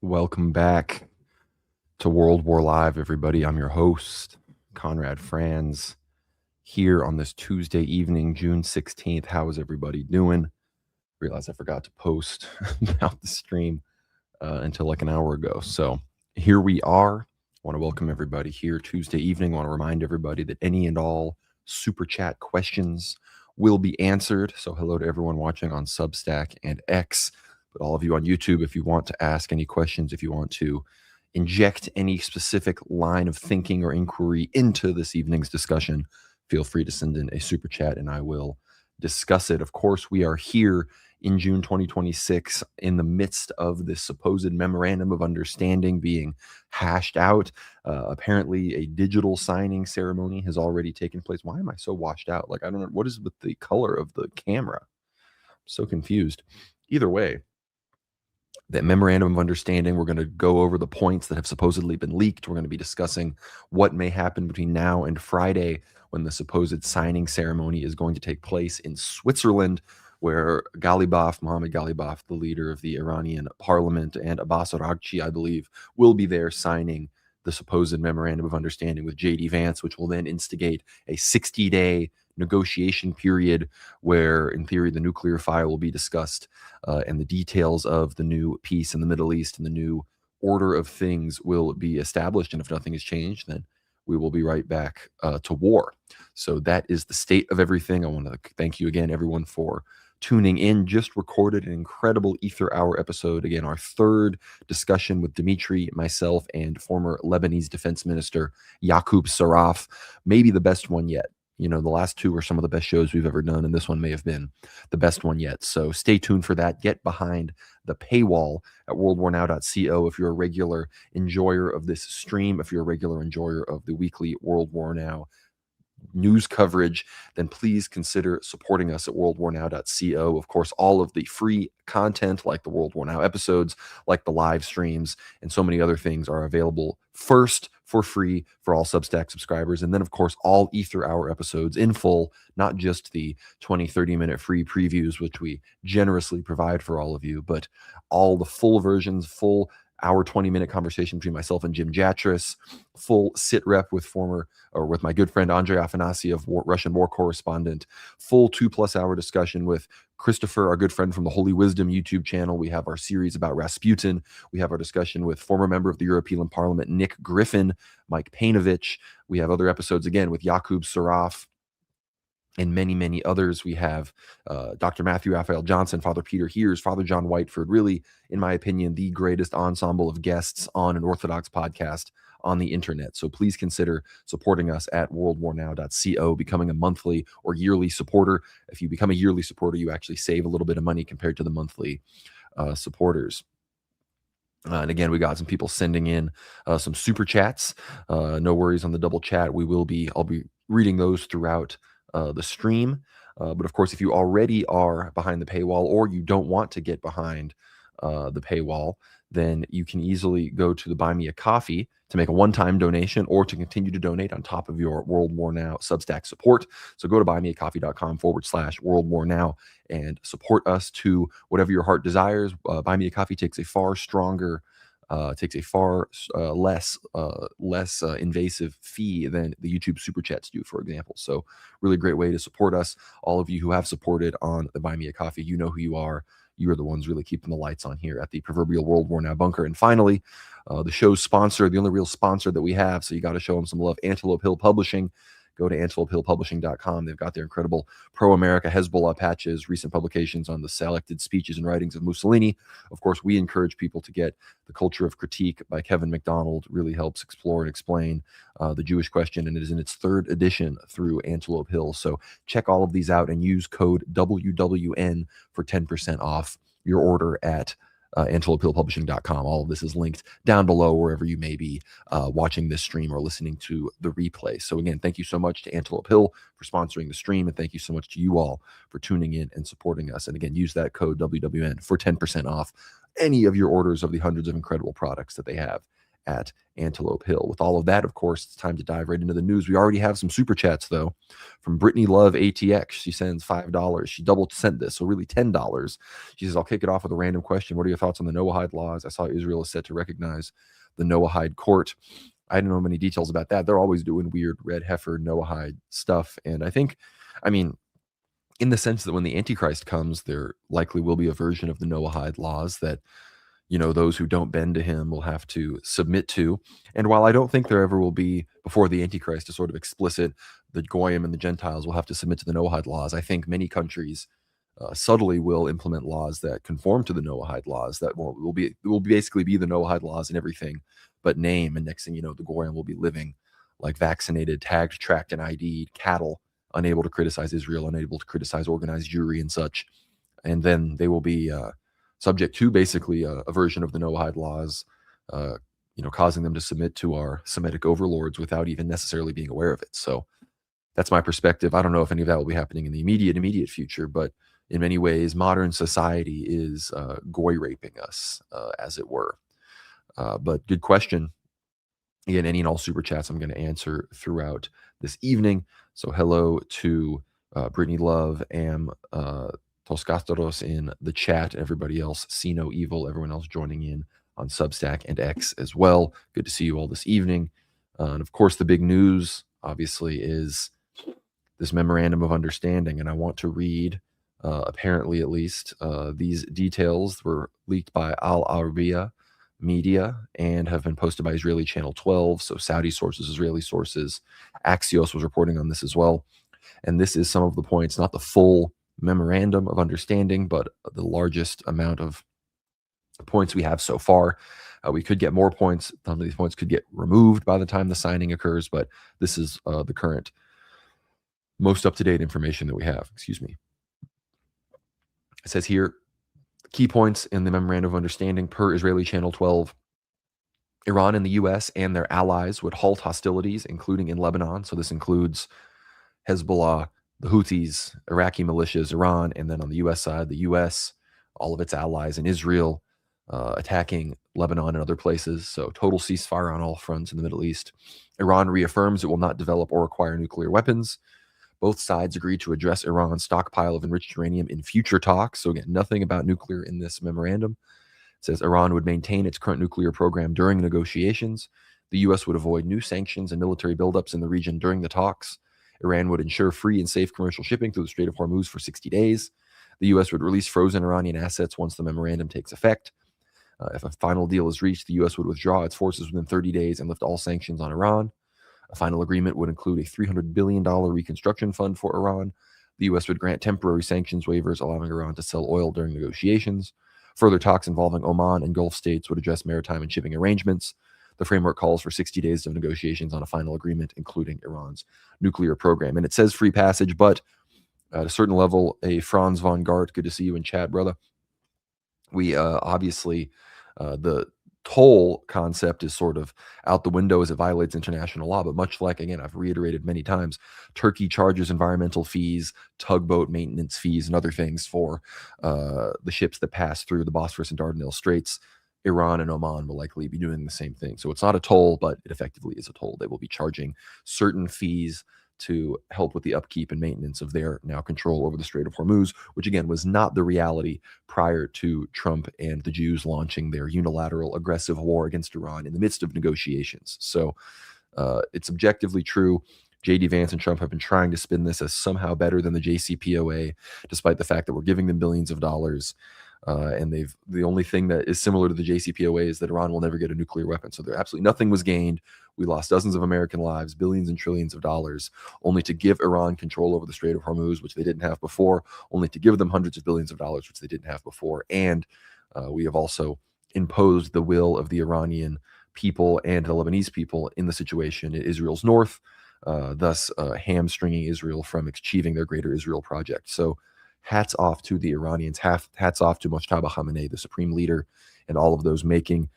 Welcome back to World War Live, everybody. I'm your host, Conrad Franz, here on this Tuesday evening, June 16th. How is everybody doing? Realized I forgot to post about the stream until like an hour ago. So here we are. I want to welcome everybody here Tuesday evening. I want to remind everybody that any and all super chat questions will be answered. So hello to everyone watching on Substack and X, but all of you on YouTube, if you want to ask any questions, if you want to inject any specific line of thinking or inquiry into this evening's discussion, feel free to send in a super chat and I will discuss it. Of course, we are here in June 2026 in the midst of this supposed memorandum of understanding being hashed out. Apparently, a digital signing ceremony has already taken place. Why am I so washed out? Like, I don't know. What is with the color of the camera? I'm so confused. Either way, that memorandum of understanding, we're going to go over the points that have supposedly been leaked. We're going to be discussing what may happen between now and Friday when the supposed signing ceremony is going to take place in Switzerland, where Mohammed Ghalibaf, the leader of the Iranian parliament, and Abbas Araghchi, I believe, will be there signing the supposed memorandum of understanding with J.D. Vance, which will then instigate a 60-day negotiation period where, in theory, the nuclear file will be discussed and the details of the new peace in the Middle East and the new order of things will be established. And if nothing has changed, then we will be right back to war. So that is the state of everything. I want to thank you again, everyone, for tuning in. Just recorded an incredible Ether Hour episode. Again, our third discussion with Dimitri, myself, and former Lebanese defense minister Yaqub Saraf. Maybe the best one yet. You know, the last two are some of the best shows we've ever done, and this one may have been the best one yet. So stay tuned for that. Get behind the paywall at worldwarnow.co if you're a regular enjoyer of this stream, if you're a regular enjoyer of the weekly World War Now news coverage, then please consider supporting us at worldwarnow.co. Of course, all of the free content like the World War Now episodes, like the live streams, and so many other things are available first for free for all Substack subscribers. And then, of course, all Ether Hour episodes in full, not just the 20-30-minute free previews, which we generously provide for all of you, but all the full versions, full hour 20-minute conversation between myself and Jim Jatras, full sit rep with my good friend Andrei Afanasyev, Russian war correspondent, full 2+ hour discussion with Christopher, our good friend from the Holy Wisdom YouTube channel. We have our series about Rasputin. We have our discussion with former member of the European Parliament Nick Griffin, Mike Painovich. We have other episodes again with Yaqub Saraf and many, many others. We have Dr. Matthew Raphael Johnson, Father Peter Heers, Father John Whiteford, really, in my opinion, the greatest ensemble of guests on an Orthodox podcast on the internet. So please consider supporting us at worldwarnow.co, becoming a monthly or yearly supporter. If you become a yearly supporter, you actually save a little bit of money compared to the monthly supporters. And again, we got some people sending in some super chats. No worries on the double chat. I'll be reading those throughout the stream. But of course, if you already are behind the paywall or you don't want to get behind the paywall, then you can easily go to the Buy Me a Coffee to make a one-time donation or to continue to donate on top of your World War Now Substack support. So go to buymeacoffee.com/World War Now and support us to whatever your heart desires. Buy Me a Coffee takes a far less invasive fee than the YouTube super chats do, for example. So really great way to support us. All of you who have supported on the Buy Me a Coffee, you know who you are. You are the ones really keeping the lights on here at the proverbial World War Now bunker. And finally, the show's sponsor, the only real sponsor that we have, so you got to show them some love, Antelope Hill Publishing. Go to antelopehillpublishing.com. They've got their incredible pro-America Hezbollah patches, recent publications on the selected speeches and writings of Mussolini. Of course, we encourage people to get The Culture of Critique by Kevin MacDonald. Really helps explore and explain the Jewish question, and it is in its third edition through Antelope Hill. So check all of these out and use code WWN for 10% off your order at antelopehillpublishing.com. All of this is linked down below wherever you may be watching this stream or listening to the replay. So again, thank you so much to Antelope Hill for sponsoring the stream, and thank you so much to you all for tuning in and supporting us. And again, use that code WWN for 10% off any of your orders of the hundreds of incredible products that they have at Antelope Hill. With all of that, of course, it's time to dive right into the news. We already have some super chats, though, from Brittany Love ATX. She sends $5. She double sent this, so really $10. She says, I'll kick it off with a random question. What are your thoughts on the Noahide laws? I saw Israel is set to recognize the Noahide court. I don't know many details about that. They're always doing weird red heifer Noahide stuff. And I think, I mean, in the sense that when the Antichrist comes, there likely will be a version of the Noahide laws that, those who don't bend to him will have to submit to. And while I don't think there ever will be, before the Antichrist, a sort of explicit, the Goyim and the Gentiles will have to submit to the Noahide laws, I think many countries subtly will implement laws that conform to the Noahide laws that will basically be the Noahide laws and everything but name. And next thing you know, the Goyim will be living like vaccinated, tagged, tracked, and ID'd cattle, unable to criticize Israel, unable to criticize organized Jewry and such. And then they will be subject to basically a version of the Noahide laws, causing them to submit to our Semitic overlords without even necessarily being aware of it. So that's my perspective. I don't know if any of that will be happening in the immediate future, but in many ways, modern society is goy raping us, as it were. But good question. Again, any and all super chats I'm going to answer throughout this evening. So hello to Brittany Love, Am Toscasteros in the chat, everybody else, See No Evil, everyone else joining in on Substack and X as well. Good to see you all this evening. And of course, the big news, obviously, is this memorandum of understanding. And I want to read, apparently at least, these details were leaked by Al Arabiya Media and have been posted by Israeli Channel 12. So Saudi sources, Israeli sources. Axios was reporting on this as well. And this is some of the points, not the full memorandum of understanding, but the largest amount of points we have so far. We could get more points. Some of these points could get removed by the time the signing occurs, but this is the current most up-to-date information that we have. Excuse me. It says here, key points in the memorandum of understanding per Israeli Channel 12. Iran and the U.S. and their allies would halt hostilities, including in Lebanon. So this includes Hezbollah, the Houthis, Iraqi militias, Iran, and then on the U.S. side, the U.S., all of its allies in Israel, attacking Lebanon and other places. So total ceasefire on all fronts in the Middle East. Iran reaffirms it will not develop or acquire nuclear weapons. Both sides agreed to address Iran's stockpile of enriched uranium in future talks. So again, nothing about nuclear in this memorandum. It says Iran would maintain its current nuclear program during negotiations. The U.S. would avoid new sanctions and military buildups in the region during the talks. Iran would ensure free and safe commercial shipping through the Strait of Hormuz for 60 days. The U.S. would release frozen Iranian assets once the memorandum takes effect. If a final deal is reached, the U.S. would withdraw its forces within 30 days and lift all sanctions on Iran. A final agreement would include a $300 billion reconstruction fund for Iran. The U.S. would grant temporary sanctions waivers, allowing Iran to sell oil during negotiations. Further talks involving Oman and Gulf states would address maritime and shipping arrangements. The framework calls for 60 days of negotiations on a final agreement, including Iran's nuclear program. And it says free passage, but at a certain level, a Franz von Gart, good to see you in chat, brother. We obviously, the toll concept is sort of out the window as it violates international law. But much like, again, I've reiterated many times, Turkey charges environmental fees, tugboat maintenance fees, and other things for the ships that pass through the Bosphorus and Dardanelles Straits. Iran and Oman will likely be doing the same thing. So it's not a toll, but it effectively is a toll. They will be charging certain fees to help with the upkeep and maintenance of their now control over the Strait of Hormuz, which again was not the reality prior to Trump and the Jews launching their unilateral aggressive war against Iran in the midst of negotiations. So it's objectively true. J.D. Vance and Trump have been trying to spin this as somehow better than the JCPOA, despite the fact that we're giving them billions of dollars. And the only thing that is similar to the JCPOA is that Iran will never get a nuclear weapon. So there absolutely nothing was gained. We lost dozens of American lives, billions and trillions of dollars, only to give Iran control over the Strait of Hormuz, which they didn't have before, only to give them hundreds of billions of dollars, which they didn't have before. And we have also imposed the will of the Iranian people and the Lebanese people in the situation in Israel's north, thus hamstringing Israel from achieving their Greater Israel project. So hats off to the Iranians, hats off to Mojtaba Khamenei, the supreme leader, and all of those making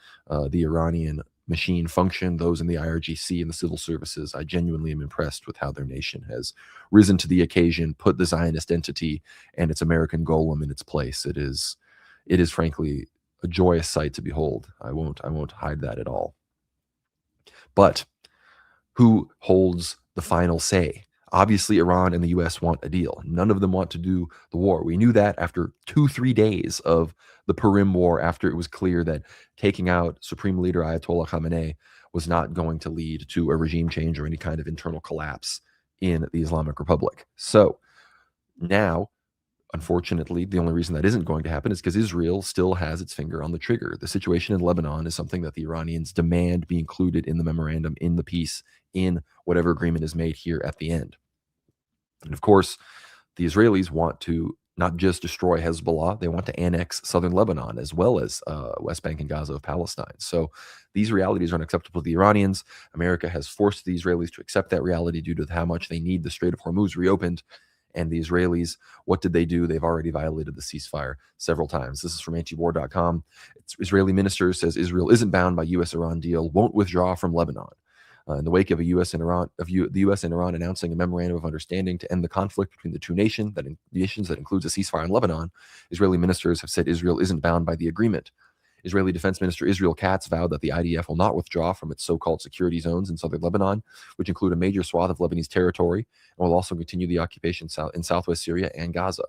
the Iranian machine function, those in the IRGC and the civil services. I genuinely am impressed with how their nation has risen to the occasion, put the Zionist entity and its American golem in its place. It is frankly a joyous sight to behold. I won't hide that at all. But who holds the final say? Obviously, Iran and the US want a deal. None of them want to do the war. We knew that after 2-3 days of the Purim War, after it was clear that taking out Supreme Leader Ayatollah Khamenei was not going to lead to a regime change or any kind of internal collapse in the Islamic Republic. So now, unfortunately, the only reason that isn't going to happen is because Israel still has its finger on the trigger. The situation in Lebanon is something that the Iranians demand be included in the memorandum, in the peace, in whatever agreement is made here at the end. And of course, the Israelis want to not just destroy Hezbollah, they want to annex southern Lebanon as well as West Bank and Gaza of Palestine. So these realities are unacceptable to the Iranians. America has forced the Israelis to accept that reality due to how much they need the Strait of Hormuz reopened. And the Israelis, what did they do? They've already violated the ceasefire several times. This is from antiwar.com. Israeli minister says Israel isn't bound by U.S.-Iran deal, won't withdraw from Lebanon. In the wake of the U.S. and Iran announcing a memorandum of understanding to end the conflict between the two nations that includes a ceasefire in Lebanon, Israeli ministers have said Israel isn't bound by the agreement. Israeli Defense Minister Israel Katz vowed that the IDF will not withdraw from its so-called security zones in southern Lebanon, which include a major swath of Lebanese territory, and will also continue the occupation in southwest Syria and Gaza.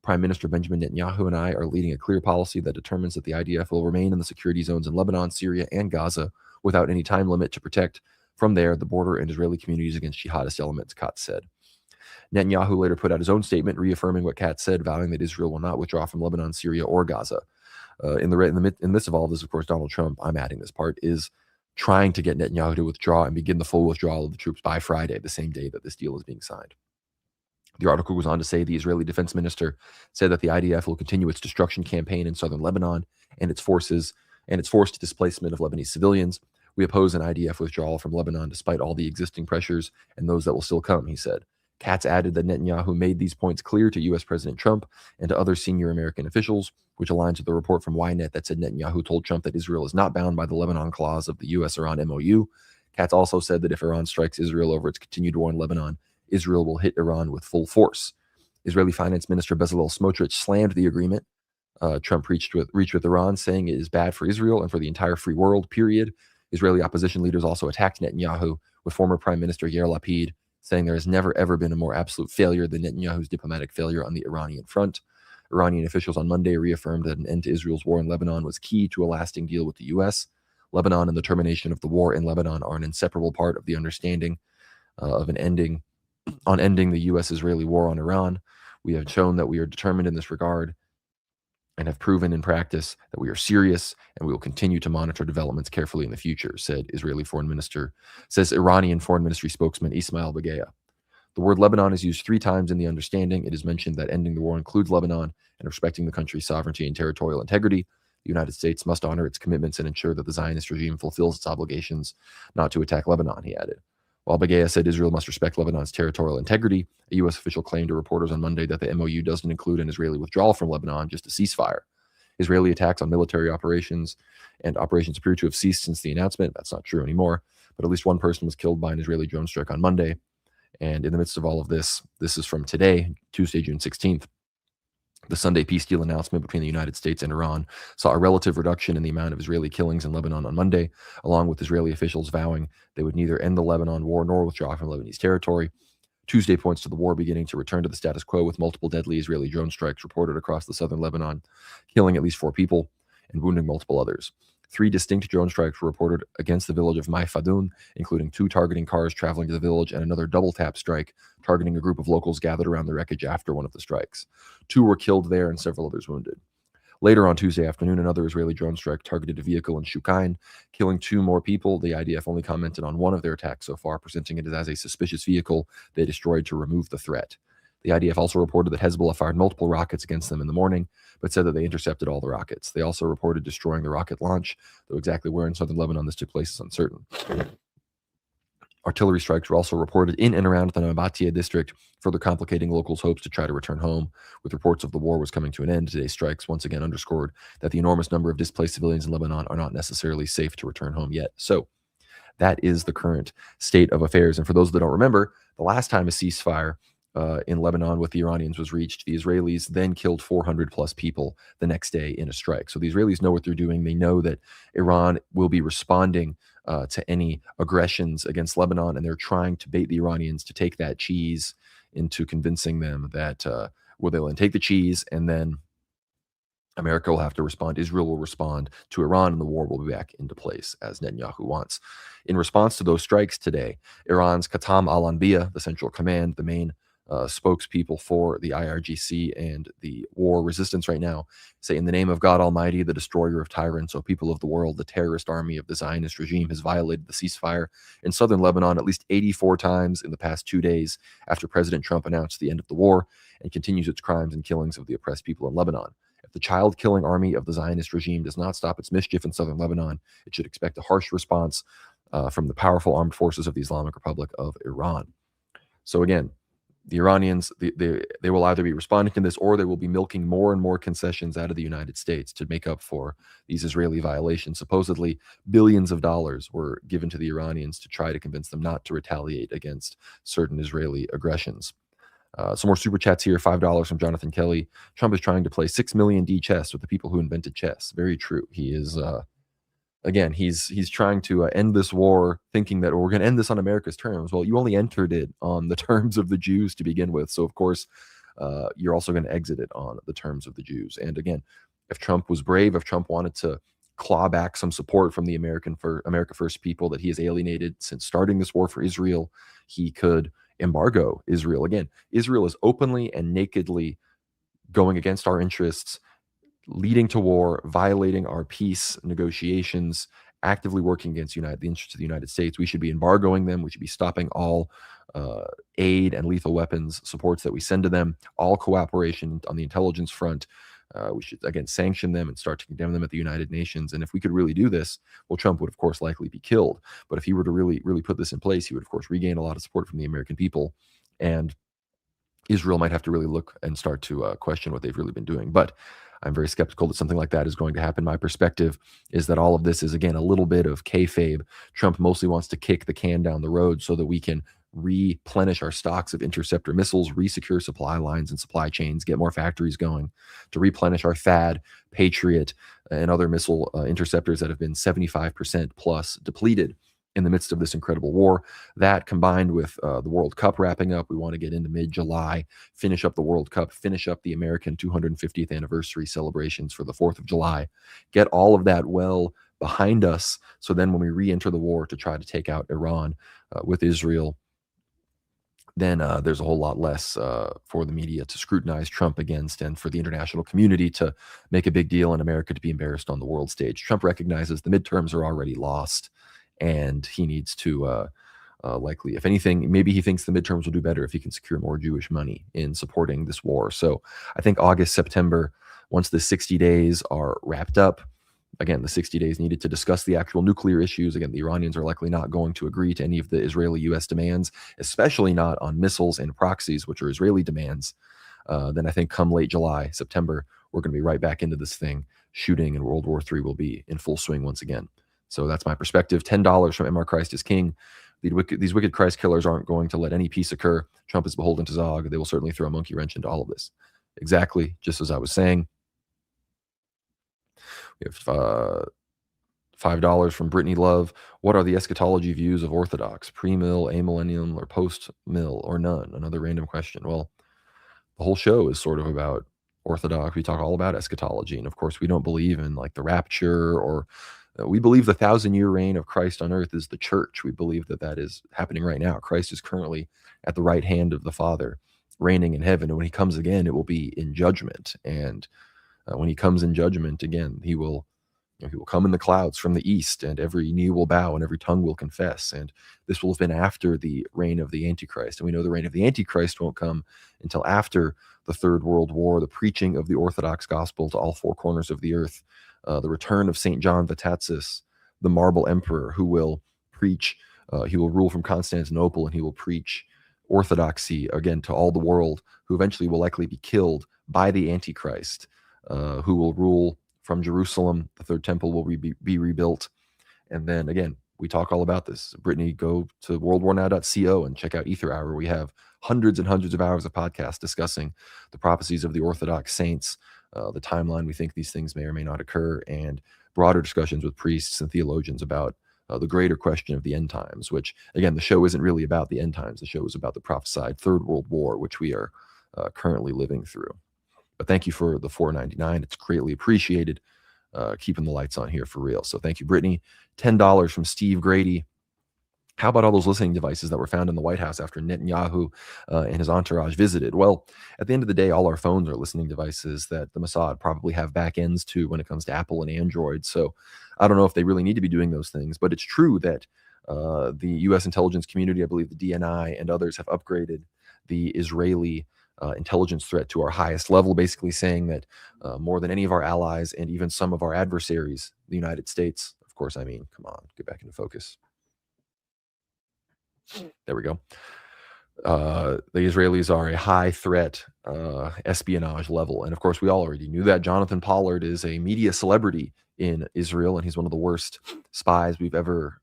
Prime Minister Benjamin Netanyahu and I are leading a clear policy that determines that the IDF will remain in the security zones in Lebanon, Syria, and Gaza without any time limit to protect from there the border and Israeli communities against jihadist elements, Katz said. Netanyahu later put out his own statement reaffirming what Katz said, vowing that Israel will not withdraw from Lebanon, Syria, or Gaza. In the midst of all of this, of course, Donald Trump, I'm adding this part, is trying to get Netanyahu to withdraw and begin the full withdrawal of the troops by Friday, the same day that this deal is being signed. The article goes on to say the Israeli defense minister said that the IDF will continue its destruction campaign in southern Lebanon and its forced displacement of Lebanese civilians. We oppose an IDF withdrawal from Lebanon despite all the existing pressures and those that will still come, he said. Katz added that Netanyahu made these points clear to U.S. President Trump and to other senior American officials, which aligns with the report from Ynet that said Netanyahu told Trump that Israel is not bound by the Lebanon clause of the U.S.-Iran MOU. Katz also said that if Iran strikes Israel over its continued war in Lebanon, Israel will hit Iran with full force. Israeli Finance Minister Bezalel Smotrich slammed the agreement Trump reached with Iran, saying it is bad for Israel and for the entire free world, period. Israeli opposition leaders also attacked Netanyahu, with former Prime Minister Yair Lapid saying there has never, ever been a more absolute failure than Netanyahu's diplomatic failure on the Iranian front. Iranian officials on Monday reaffirmed that an end to Israel's war in Lebanon was key to a lasting deal with the U.S. Lebanon and the termination of the war in Lebanon are an inseparable part of the understanding ending the U.S.-Israeli war on Iran. We have shown that we are determined in this regard and have proven in practice that we are serious, and we will continue to monitor developments carefully in the future, says Iranian Foreign Ministry spokesman Ismail Bagaya. The word Lebanon is used 3 times in the understanding. It is mentioned that ending the war includes Lebanon and respecting the country's sovereignty and territorial integrity. The United States must honor its commitments and ensure that the Zionist regime fulfills its obligations not to attack Lebanon, he added. While Bagaya said Israel must respect Lebanon's territorial integrity, a U.S. official claimed to reporters on Monday that the MOU doesn't include an Israeli withdrawal from Lebanon, just a ceasefire. Israeli attacks on military operations and operations appear to have ceased since the announcement. That's not true anymore, but at least one person was killed by an Israeli drone strike on Monday. And in the midst of all of this, this is from today, Tuesday, June 16th. The Sunday peace deal announcement between the United States and Iran saw a relative reduction in the amount of Israeli killings in Lebanon on Monday, along with Israeli officials vowing they would neither end the Lebanon war nor withdraw from Lebanese territory. Tuesday points to the war beginning to return to the status quo, with multiple deadly Israeli drone strikes reported across the southern Lebanon, killing at least 4 people and wounding multiple others. 3 distinct drone strikes were reported against the village of Mai Fadoun, including 2 targeting cars traveling to the village and another double-tap strike targeting a group of locals gathered around the wreckage after one of the strikes. 2 were killed there and several others wounded. Later on Tuesday afternoon, another Israeli drone strike targeted a vehicle in Shukain, killing 2 more people. The IDF only commented on one of their attacks so far, presenting it as a suspicious vehicle they destroyed to remove the threat. The IDF also reported that Hezbollah fired multiple rockets against them in the morning, but said that they intercepted all the rockets. They also reported destroying the rocket launch, though exactly where in southern Lebanon this took place is uncertain. Artillery strikes were also reported in and around the Nabatia district, further complicating locals' hopes to try to return home. With reports of the war was coming to an end, today's strikes once again underscored that the enormous number of displaced civilians in Lebanon are not necessarily safe to return home yet. So that is the current state of affairs. And for those that don't remember, the last time a ceasefire in Lebanon with the Iranians was reached. The Israelis then killed 400 plus people the next day in a strike. So the Israelis know what they're doing. They know that Iran will be responding to any aggressions against Lebanon, and they're trying to bait the Iranians to take that cheese into convincing them that they'll then take the cheese, and then America will have to respond. Israel will respond to Iran, and the war will be back into place as Netanyahu wants. In response to those strikes today, Iran's Qatam al-Anbiya, the Central Command, the main spokespeople for the IRGC and the war resistance right now, say, in the name of God Almighty, the destroyer of tyrants, O people of the world, the terrorist army of the Zionist regime has violated the ceasefire in southern Lebanon at least 84 times in the past 2 days after President Trump announced the end of the war, and continues its crimes and killings of the oppressed people in Lebanon. If the child-killing army of the Zionist regime does not stop its mischief in southern Lebanon, it should expect a harsh response from the powerful armed forces of the Islamic Republic of Iran. So again, the Iranians, they will either be responding to this, or they will be milking more and more concessions out of the United States to make up for these Israeli violations. Supposedly, billions of dollars were given to the Iranians to try to convince them not to retaliate against certain Israeli aggressions. Some more super chats here. $5 from Jonathan Kelly. Trump is trying to play 6 million D chess with the people who invented chess. Very true. He is... Again, he's trying to end this war, thinking that we're going to end this on America's terms. Well, you only entered it on the terms of the Jews to begin with, so of course you're also going to exit it on the terms of the Jews. And again, if Trump was brave, if Trump wanted to claw back some support from the America First people that he has alienated since starting this war for Israel, he could embargo Israel. Again, Israel is openly and nakedly going against our interests, leading to war, violating our peace negotiations, actively working against the interests of the United States. We should be embargoing them. We should be stopping all aid and lethal weapons supports that we send to them, all cooperation on the intelligence front. We should, again, sanction them and start to condemn them at the United Nations. And if we could really do this, well, Trump would, of course, likely be killed. But if he were to really put this in place, he would, of course, regain a lot of support from the American people. And Israel might have to really look and start to question what they've really been doing. But I'm very skeptical that something like that is going to happen. My perspective is that all of this is, again, a little bit of kayfabe. Trump mostly wants to kick the can down the road so that we can replenish our stocks of interceptor missiles, resecure supply lines and supply chains, get more factories going, to replenish our THAAD, Patriot, and other missile interceptors that have been 75% plus depleted in the midst of this incredible war. That, combined with the World Cup wrapping up, we want to get into mid-July, finish up the World Cup, finish up the American 250th anniversary celebrations for the 4th of July, get all of that well behind us, so then when we re-enter the war to try to take out Iran with Israel, then there's a whole lot less for the media to scrutinize Trump against, and for the international community to make a big deal, and America to be embarrassed on the world stage. Trump recognizes the midterms are already lost, and he needs to likely, if anything, maybe he thinks the midterms will do better if he can secure more Jewish money in supporting this war. So I think August, September, once the 60 days are wrapped up, again, the 60 days needed to discuss the actual nuclear issues. Again, the Iranians are likely not going to agree to any of the Israeli-U.S. demands, especially not on missiles and proxies, which are Israeli demands. Then I think come late July, September, we're going to be right back into this thing, shooting, and World War III will be in full swing once again. So that's my perspective. $10 from MR Christ is King. These wicked Christ killers aren't going to let any peace occur. Trump is beholden to Zog. They will certainly throw a monkey wrench into all of this. Exactly, just as I was saying. We have $5 from Brittany Love. What are the eschatology views of Orthodox? Pre-mill, amillennium, or post-mill, or none? Another random question. Well, the whole show is sort of about Orthodox. We talk all about eschatology. And of course, we don't believe in like the rapture, or we believe the 1,000-year reign of Christ on earth is the church. We believe that that is happening right now. Christ is currently at the right hand of the Father, reigning in heaven. And when he comes again, it will be in judgment. And when he comes in judgment again, he will come in the clouds from the east, and every knee will bow and every tongue will confess. And this will have been after the reign of the Antichrist. And we know the reign of the Antichrist won't come until after the Third World War, the preaching of the Orthodox gospel to all four corners of the earth, the return of St. John Vatatsis, the marble emperor, who will preach, he will rule from Constantinople, and he will preach orthodoxy again to all the world, who eventually will likely be killed by the Antichrist, who will rule from Jerusalem. The third temple will be rebuilt. And then again, We talk all about this. Brittany, go to worldwarnow.co and check out Ether Hour. We have hundreds and hundreds of hours of podcasts discussing the prophecies of the Orthodox saints, the timeline we think these things may or may not occur, and broader discussions with priests and theologians about the greater question of the end times, which, again, the show isn't really about the end times. The show is about the prophesied Third World War, which we are currently living through. But thank you for the $4.99. It's greatly appreciated. Keeping the lights on here for real. So thank you, Brittany. $10 from Steve Grady. How about all those listening devices that were found in the White House after Netanyahu and his entourage visited? Well, at the end of the day, all our phones are listening devices that the Mossad probably have back ends to when it comes to Apple and Android. So I don't know if they really need to be doing those things, but it's true that the U.S. intelligence community, I believe the DNI and others, have upgraded the Israeli intelligence threat to our highest level, basically saying that more than any of our allies and even some of our adversaries, the United States, of course, I mean, come on, get back into focus. There we go. The Israelis are a high threat espionage level. And of course, we all already knew that. Jonathan Pollard is a media celebrity in Israel, and he's one of the worst spies we've ever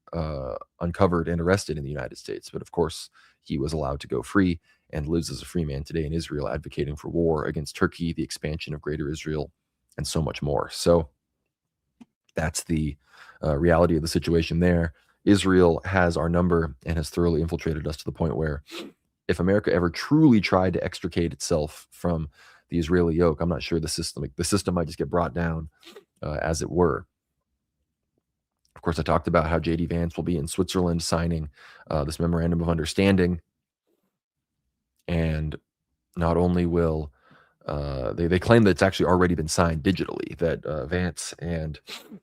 uncovered and arrested in the United States. But of course, he was allowed to go free and lives as a free man today in Israel, advocating for war against Turkey, the expansion of Greater Israel, and so much more. So that's the reality of the situation there. Israel has our number and has thoroughly infiltrated us to the point where if America ever truly tried to extricate itself from the Israeli yoke, I'm not sure the system might just get brought down, as it were. Of course, I talked about how J.D. Vance will be in Switzerland signing this memorandum of understanding. And not only will they claim that it's actually already been signed digitally, that Vance and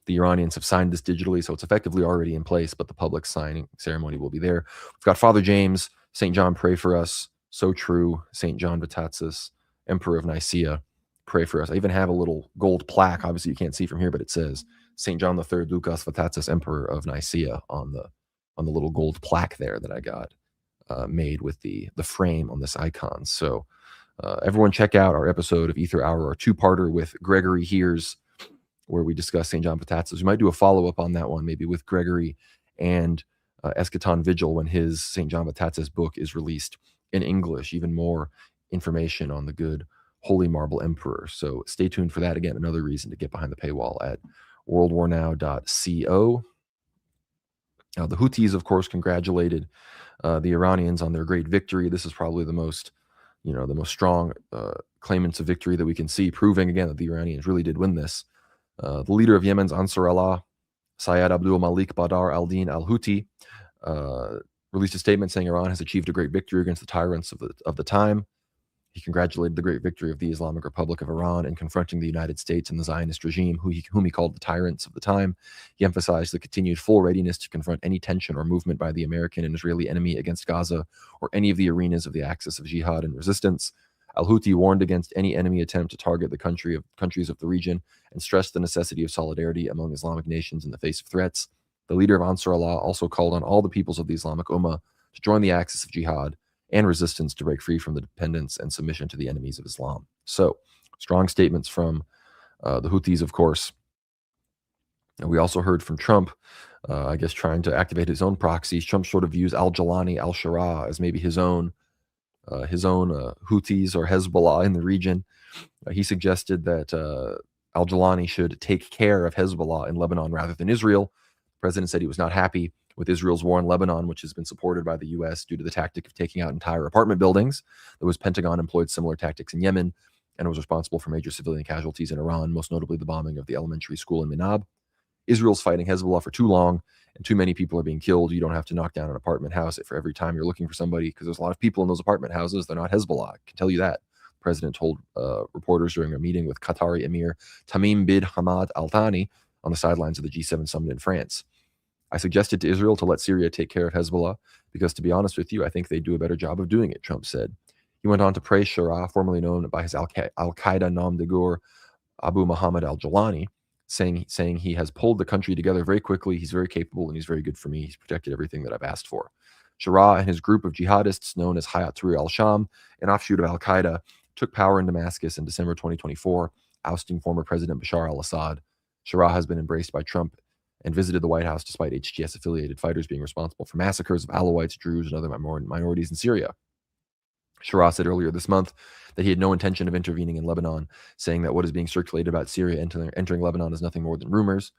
the Iranians have signed this digitally, so it's effectively already in place, but the public signing ceremony will be there. We've got Father James, St. John, pray for us. So true. St. John Vatatzis, Emperor of Nicaea, pray for us. I even have a little gold plaque. Obviously, you can't see from here, but it says St. John III, Dukas Vatatzis, Emperor of Nicaea on the little gold plaque there that I got made with the frame on this icon. So everyone check out our episode of Ether Hour, our two-parter with Gregory Hears, where we discuss St. John Vatatzis. We might do a follow-up on that one, maybe with Gregory and Eschaton Vigil when his St. John Vatatzis book is released in English, even more information on the good Holy Marble Emperor. So stay tuned for that. Again, another reason to get behind the paywall at worldwarnow.co. Now, the Houthis, of course, congratulated the Iranians on their great victory. This is probably the most strong claimants of victory that we can see, proving again that the Iranians really did win this. The leader of Yemen's Ansar Allah, Syed Abdul Malik Badr al-Din al-Houthi, released a statement saying Iran has achieved a great victory against the tyrants of the time. He congratulated the great victory of the Islamic Republic of Iran in confronting the United States and the Zionist regime, whom he called the tyrants of the time. He emphasized the continued full readiness to confront any tension or movement by the American and Israeli enemy against Gaza or any of the arenas of the axis of jihad and resistance. Al-Houthi warned against any enemy attempt to target the countries of the region and stressed the necessity of solidarity among Islamic nations in the face of threats. The leader of Ansar Allah also called on all the peoples of the Islamic Ummah to join the axis of jihad and resistance to break free from the dependence and submission to the enemies of Islam. So, strong statements from the Houthis, of course. And we also heard from Trump, I guess, trying to activate his own proxies. Trump sort of views al-Jalani, al-Shara as maybe his own Houthis or Hezbollah in the region. He suggested that al-Jalani should take care of Hezbollah in Lebanon rather than Israel. The president said he was not happy with Israel's war in Lebanon, which has been supported by the U.S. due to the tactic of taking out entire apartment buildings. The Pentagon employed similar tactics in Yemen and was responsible for major civilian casualties in Iran, most notably the bombing of the elementary school in Minab. Israel's fighting Hezbollah for too long, and too many people are being killed. You don't have to knock down an apartment house for every time you're looking for somebody, because there's a lot of people in those apartment houses. They're not Hezbollah. I can tell you that. The president told reporters during a meeting with Qatari Emir Tamim bin Hamad Al Thani on the sidelines of the G7 summit in France. I suggested to Israel to let Syria take care of Hezbollah because, to be honest with you, I think they do a better job of doing it, Trump said. He went on to praise Shara, formerly known by his Al-Qaeda nom de guerre, Abu Muhammad al-Jalani, saying he has pulled the country together very quickly. He's very capable and he's very good for me. He's protected everything that I've asked for. Shara and his group of jihadists known as Hayat Tahrir al-Sham, an offshoot of Al-Qaeda, took power in Damascus in December 2024, ousting former President Bashar al-Assad. Shara has been embraced by Trump and visited the White House despite HTS-affiliated fighters being responsible for massacres of Alawites, Druze, and other minorities in Syria. Shara said earlier this month that he had no intention of intervening in Lebanon, saying that what is being circulated about Syria entering Lebanon is nothing more than rumors.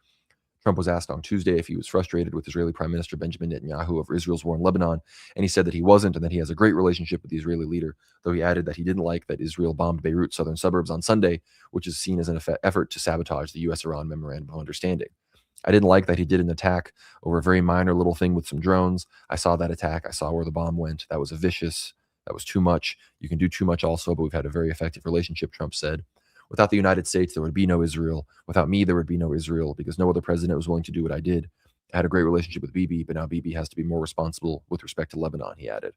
Trump was asked on Tuesday if he was frustrated with Israeli Prime Minister Benjamin Netanyahu over Israel's war in Lebanon, and he said that he wasn't and that he has a great relationship with the Israeli leader, though he added that he didn't like that Israel bombed Beirut's southern suburbs on Sunday, which is seen as an effort to sabotage the U.S.-Iran Memorandum of Understanding. I didn't like that he did an attack over a very minor little thing with some drones. I saw that attack. I saw where the bomb went. That was vicious. That was too much. You can do too much also, but we've had a very effective relationship, Trump said. Without the United States, there would be no Israel. Without me, there would be no Israel because no other president was willing to do what I did. I had a great relationship with Bibi, but now Bibi has to be more responsible with respect to Lebanon, he added.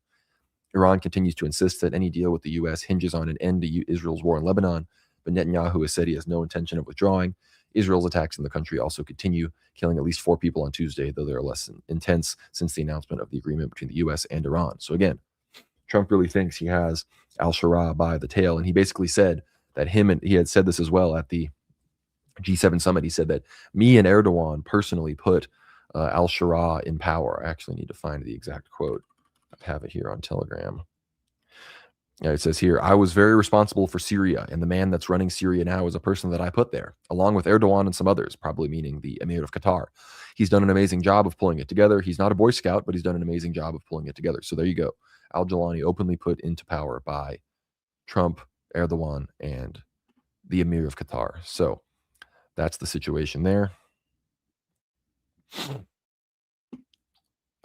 Iran continues to insist that any deal with the U.S. hinges on an end to Israel's war in Lebanon, but Netanyahu has said he has no intention of withdrawing. Israel's attacks in the country also continue, killing at least 4 people on Tuesday, though they are less intense since the announcement of the agreement between the U.S. and Iran. So again, Trump really thinks he has al-Shara by the tail, and he basically said that he had said this as well at the G7 summit. He said that me and Erdogan personally put al-Shara in power. I actually need to find the exact quote. I have it here on Telegram. Yeah, it says here, I was very responsible for Syria, and the man that's running Syria now is a person that I put there, along with Erdogan and some others, probably meaning the Emir of Qatar. He's done an amazing job of pulling it together. He's not a Boy Scout, but he's done an amazing job of pulling it together. So there you go. Al-Jilani openly put into power by Trump, Erdogan, and the Emir of Qatar. So that's the situation there.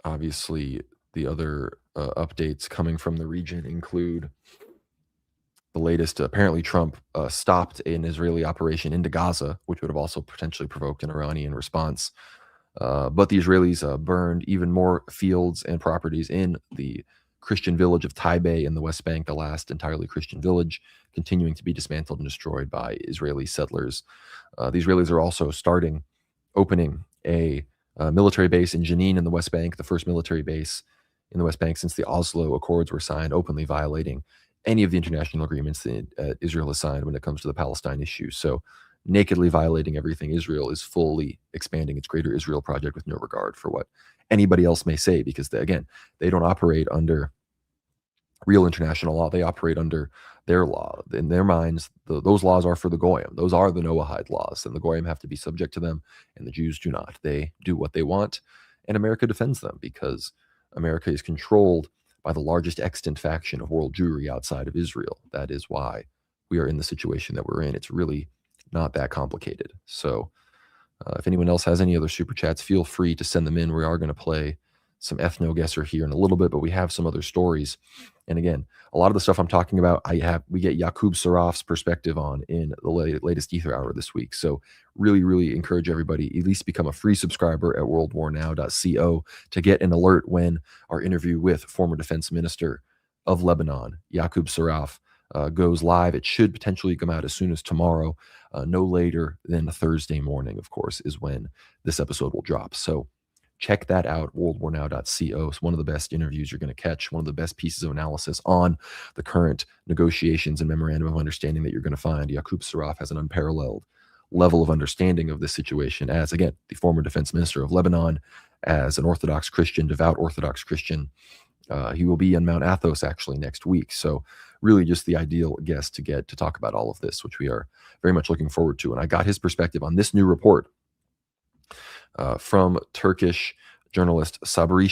Obviously, the other updates coming from the region include the latest. Apparently, Trump stopped an Israeli operation into Gaza, which would have also potentially provoked an Iranian response. But the Israelis burned even more fields and properties in the Christian village of Taibeh in the West Bank, the last entirely Christian village, continuing to be dismantled and destroyed by Israeli settlers. The Israelis are also opening a military base in Jenin in the West Bank, the first military base in the West Bank since the Oslo Accords were signed, openly violating any of the international agreements that Israel has signed when it comes to the Palestine issue. So nakedly violating everything. Israel is fully expanding its Greater Israel Project with no regard for what anybody else may say, because they don't operate under real international law. They operate under their law. In their minds, those laws are for the Goyim. Those are the Noahide laws, and the Goyim have to be subject to them, and the Jews do not. They do what they want, and America defends them because America is controlled by the largest extant faction of world Jewry outside of Israel. That is why we are in the situation that we're in. It's really not that complicated. So if anyone else has any other super chats, feel free to send them in. We are going to play some ethno-guesser here in a little bit, but we have some other stories. And again, a lot of the stuff I'm talking about, we get Yaqub Saraf's perspective on in the latest Ether Hour this week. So really, really encourage everybody, at least become a free subscriber at worldwarnow.co to get an alert when our interview with former defense minister of Lebanon, Yaqub Saraf, goes live. It should potentially come out as soon as tomorrow, no later than Thursday morning, of course, is when this episode will drop. So check that out, worldwarnow.co. It's one of the best interviews you're going to catch, one of the best pieces of analysis on the current negotiations and memorandum of understanding that you're going to find. Yaqub Saraf has an unparalleled level of understanding of this situation as, again, the former defense minister of Lebanon, as an Orthodox Christian, devout Orthodox Christian. He will be in Mount Athos actually next week. So really just the ideal guest to get to talk about all of this, which we are very much looking forward to. And I got his perspective on this new report from Turkish journalist Sabri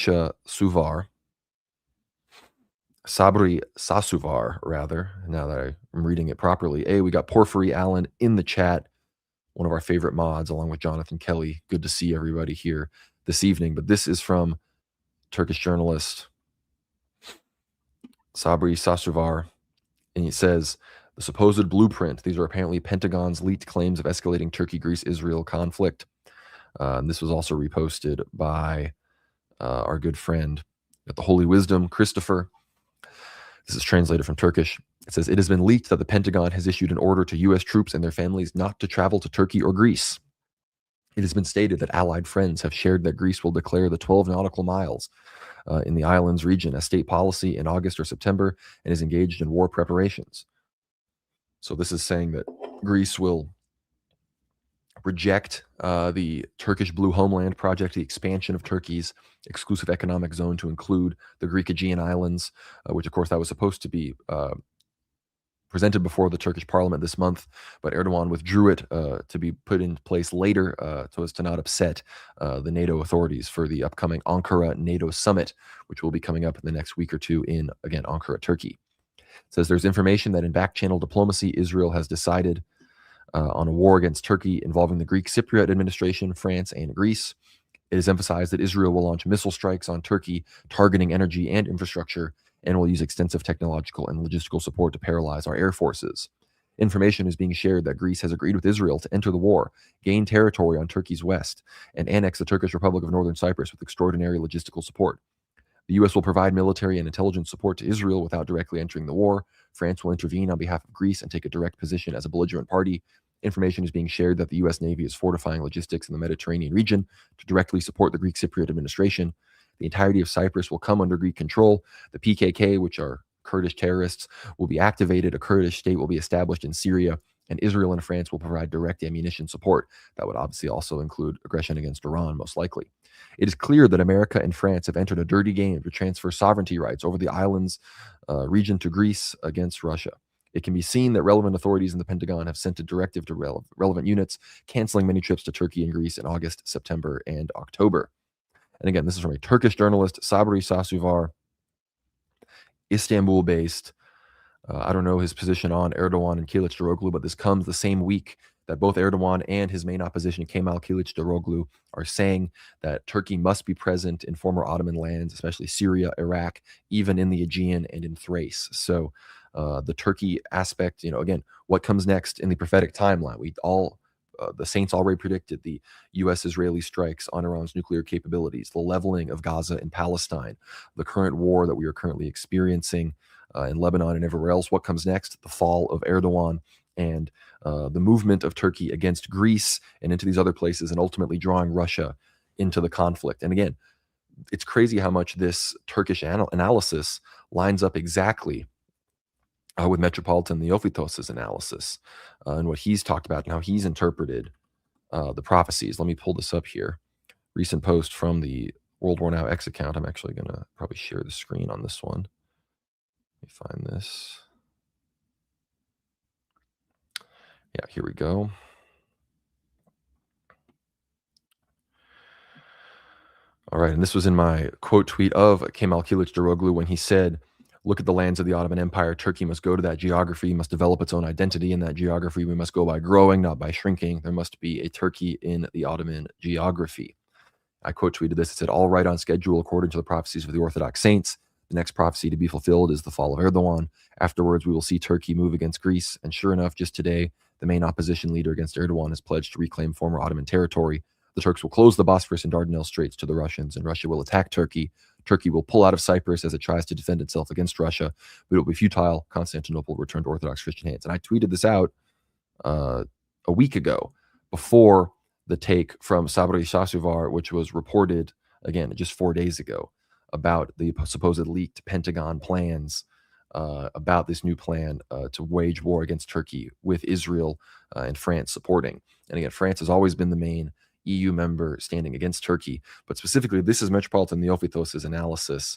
Sasuvar, rather, now that I'm reading it properly. Hey, we got Porphyry Allen in the chat, one of our favorite mods, along with Jonathan Kelly. Good to see everybody here this evening. But this is from Turkish journalist Sabri Sasuvar, and he says, the supposed blueprint, these are apparently Pentagon's leaked claims of escalating Turkey-Greece-Israel conflict. And this was also reposted by our good friend at the Holy Wisdom, Christopher. This is translated from Turkish. It says, it has been leaked that the Pentagon has issued an order to U.S. troops and their families not to travel to Turkey or Greece. It has been stated that allied friends have shared that Greece will declare the 12 nautical miles in the islands region as state policy in August or September and is engaged in war preparations. So this is saying that Greece will reject the Turkish Blue Homeland project, the expansion of Turkey's exclusive economic zone to include the Greek Aegean Islands, which, of course, that was supposed to be presented before the Turkish parliament this month, but Erdogan withdrew it to be put in place later so as to not upset the NATO authorities for the upcoming Ankara NATO summit, which will be coming up in the next week or two in, again, Ankara, Turkey. It says there's information that in back-channel diplomacy, Israel has decided on a war against Turkey involving the Greek Cypriot administration, France, and Greece. It is emphasized that Israel will launch missile strikes on Turkey, targeting energy and infrastructure, and will use extensive technological and logistical support to paralyze our air forces. Information is being shared that Greece has agreed with Israel to enter the war, gain territory on Turkey's west, and annex the Turkish Republic of Northern Cyprus with extraordinary logistical support. The U.S. will provide military and intelligence support to Israel without directly entering the war. France will intervene on behalf of Greece and take a direct position as a belligerent party. Information is being shared that the U.S. Navy is fortifying logistics in the Mediterranean region to directly support the Greek Cypriot administration. The entirety of Cyprus will come under Greek control. The PKK, which are Kurdish terrorists, will be activated. A Kurdish state will be established in Syria, and Israel and France will provide direct ammunition support. That would obviously also include aggression against Iran, most likely. It is clear that America and France have entered a dirty game to transfer sovereignty rights over the islands region to Greece against Russia. It can be seen that relevant authorities in the Pentagon have sent a directive to relevant units, canceling many trips to Turkey and Greece in August, September, and October. And again, this is from a Turkish journalist, Sabri Sasuvar, Istanbul-based. I don't know his position on Erdogan and Kılıçdaroğlu, but this comes the same week that both Erdogan and his main opposition, Kemal Kılıçdaroğlu, are saying that Turkey must be present in former Ottoman lands, especially Syria, Iraq, even in the Aegean and in Thrace. So the Turkey aspect, again, what comes next in the prophetic timeline? The saints already predicted the U.S.-Israeli strikes on Iran's nuclear capabilities, the leveling of Gaza and Palestine, the current war that we are currently experiencing in Lebanon and everywhere else. What comes next? The fall of Erdogan and the movement of Turkey against Greece and into these other places, and ultimately drawing Russia into the conflict. And again, it's crazy how much this Turkish analysis lines up exactly with Metropolitan Theophitos' analysis and what he's talked about and how he's interpreted the prophecies. Let me pull this up here. Recent post from the World War Now X account. I'm actually going to probably share the screen on this one. Let me find this. Yeah, here we go. All right, and this was in my quote tweet of Kemal Kılıçdaroğlu when he said, look at the lands of the Ottoman Empire. Turkey must go to that geography, must develop its own identity in that geography. We must go by growing, not by shrinking. There must be a Turkey in the Ottoman geography. I quote tweeted this. It said, all right on schedule according to the prophecies of the Orthodox saints. The next prophecy to be fulfilled is the fall of Erdogan. Afterwards, we will see Turkey move against Greece. And sure enough, just today, the main opposition leader against Erdogan has pledged to reclaim former Ottoman territory. The Turks will close the Bosphorus and Dardanelles Straits to the Russians, and Russia will attack Turkey. Turkey will pull out of Cyprus as it tries to defend itself against Russia, but it will be futile. Constantinople will return to Orthodox Christian hands. And I tweeted this out a week ago before the take from Sabri Sasuvar, which was reported, again, just 4 days ago, about the supposed leaked Pentagon plans about this new plan to wage war against Turkey with Israel and France supporting. And again, France has always been the main EU member standing against Turkey. But specifically, this is Metropolitan Theophitos' analysis.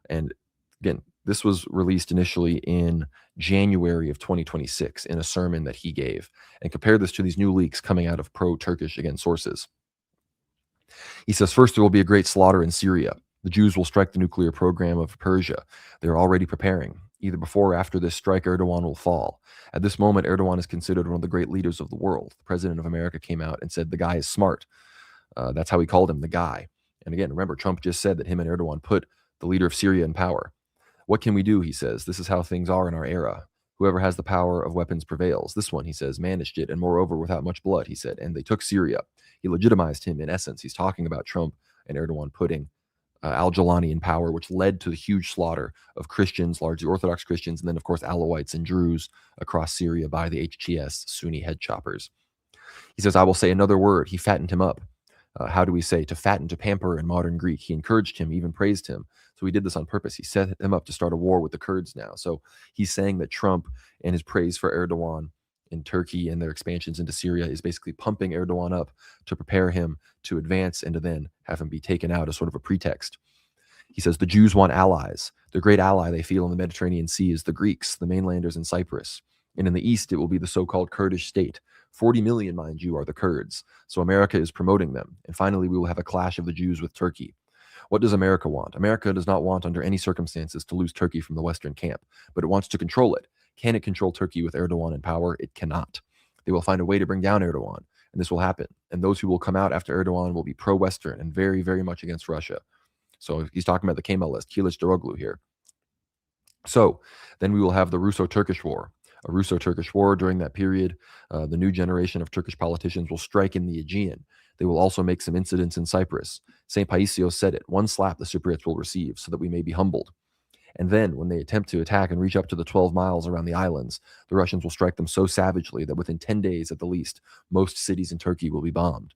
And again, this was released initially in January of 2026 in a sermon that he gave, and compare this to these new leaks coming out of pro-Turkish, again, sources. He says, first, there will be a great slaughter in Syria. The Jews will strike the nuclear program of Persia. They're already preparing. Either before or after this strike, Erdogan will fall. At this moment, Erdogan is considered one of the great leaders of the world. The president of America came out and said the guy is smart. That's how he called him, the guy. And again, remember, Trump just said that him and Erdogan put the leader of Syria in power. What can we do, he says. This is how things are in our era. Whoever has the power of weapons prevails. This one, he says, managed it, and moreover, without much blood, he said. And they took Syria. He legitimized him in essence. He's talking about Trump and Erdogan putting al-Jilani in power, which led to the huge slaughter of Christians, largely Orthodox Christians, and then, of course, Alawites and Druze across Syria by the HTS Sunni head choppers. He says, I will say another word. He fattened him up. How do we say? To fatten, to pamper in modern Greek. He encouraged him, even praised him. So he did this on purpose. He set him up to start a war with the Kurds now. So he's saying that Trump and his praise for Erdogan in Turkey and their expansions into Syria is basically pumping Erdogan up to prepare him to advance and to then have him be taken out as sort of a pretext. He says the Jews want allies. The great ally they feel in the Mediterranean Sea is the Greeks, the mainlanders in Cyprus. And in the east, it will be the so-called Kurdish state. 40 million, mind you, are the Kurds. So America is promoting them. And finally, we will have a clash of the Jews with Turkey. What does America want? America does not want, under any circumstances, to lose Turkey from the Western camp, but it wants to control it. Can it control Turkey with Erdogan in power? It cannot. They will find a way to bring down Erdogan, and this will happen. And those who will come out after Erdogan will be pro-Western and very, very much against Russia. So he's talking about the Kemal list, Kilic Daroglu here. So then we will have the Russo-Turkish War. A Russo-Turkish War during that period. The new generation of Turkish politicians will strike in the Aegean. They will also make some incidents in Cyprus. St. Paisios said it, one slap the Cypriots will receive so that we may be humbled. And then when they attempt to attack and reach up to the 12 miles around the islands, the Russians will strike them so savagely that within 10 days at the least, most cities in Turkey will be bombed.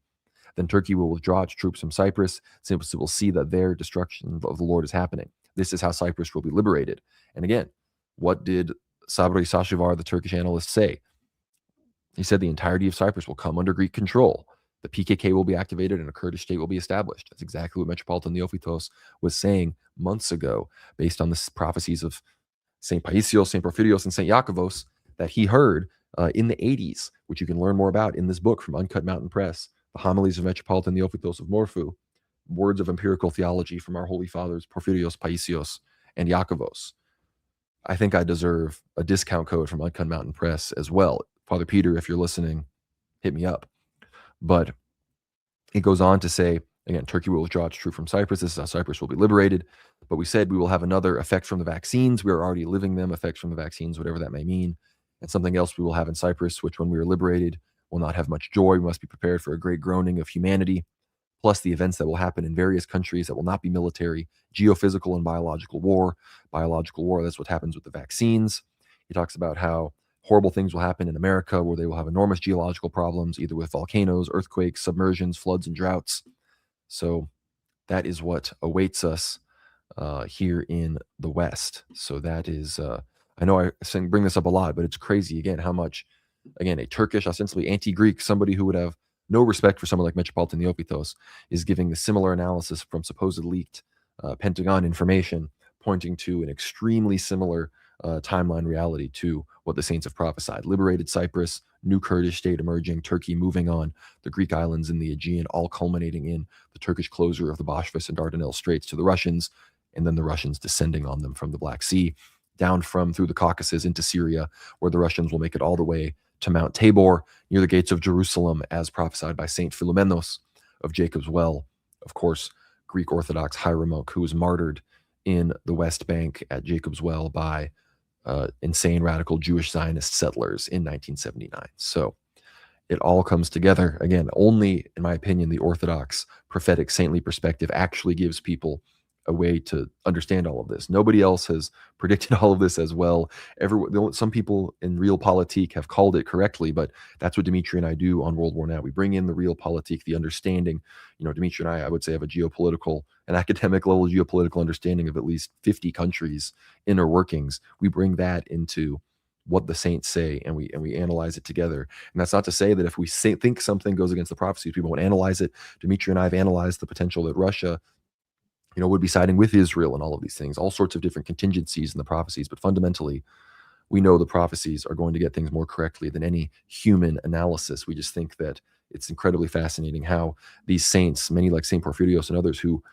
Then Turkey will withdraw its troops from Cyprus, since it will see that their destruction of the Lord is happening. This is how Cyprus will be liberated. And again, what did Sabri Sashivar, the Turkish analyst, say? He said the entirety of Cyprus will come under Greek control. The PKK will be activated and a Kurdish state will be established. That's exactly what Metropolitan Neophytos was saying months ago, based on the prophecies of St. Paisios, St. Porphyrios, and St. Iakovos that he heard in the 80s, which you can learn more about in this book from Uncut Mountain Press, The Homilies of Metropolitan Neophytos of Morphu, Words of Empirical Theology from our Holy Fathers, Porphyrios, Paisios, and Iakovos. I think I deserve a discount code from Uncut Mountain Press as well. Father Peter, if you're listening, hit me up. But it goes on to say, again, Turkey will withdraw its troops from Cyprus. This is how Cyprus will be liberated. But we said we will have another effect from the vaccines. We are already living them, effects from the vaccines, whatever that may mean. And something else we will have in Cyprus, which when we are liberated will not have much joy. We must be prepared for a great groaning of humanity, plus the events that will happen in various countries that will not be military, geophysical and biological war. Biological war, that's what happens with the vaccines. He talks about how horrible things will happen in America, where they will have enormous geological problems, either with volcanoes, earthquakes, submersions, floods, and droughts. So that is what awaits us here in the West. So that is, I know I bring this up a lot, but it's crazy, again, how much, again, a Turkish, ostensibly anti-Greek, somebody who would have no respect for someone like Metropolitan Neophytos, is giving the similar analysis from supposed leaked Pentagon information, pointing to an extremely similar timeline reality to what the saints have prophesied. Liberated Cyprus, new Kurdish state emerging, Turkey moving on, the Greek islands in the Aegean, all culminating in the Turkish closure of the Bosphorus and Dardanelles Straits to the Russians, and then the Russians descending on them from the Black Sea, down through the Caucasus into Syria, where the Russians will make it all the way to Mount Tabor, near the gates of Jerusalem, as prophesied by Saint Philomenos of Jacob's Well. Of course, Greek Orthodox hieromonk who was martyred in the West Bank at Jacob's Well by insane radical Jewish Zionist settlers in 1979. So it all comes together. Again, only, in my opinion, the Orthodox prophetic saintly perspective actually gives people a way to understand all of this. Nobody else has predicted all of this as well. Some people in realpolitik have called it correctly, but that's what Dimitri and I do on World War Now. We bring in the realpolitik, the understanding. Dimitri and I would say, have a geopolitical, an academic level geopolitical understanding of at least 50 countries' inner workings. We bring that into what the saints say, and we analyze it together. And that's not to say that if we think something goes against the prophecies, people won't analyze it. Dimitri and I have analyzed the potential that Russia would be siding with Israel and all of these things, all sorts of different contingencies in the prophecies. But fundamentally, we know the prophecies are going to get things more correctly than any human analysis. We just think that it's incredibly fascinating how these saints, many like St. Porphyrios and others who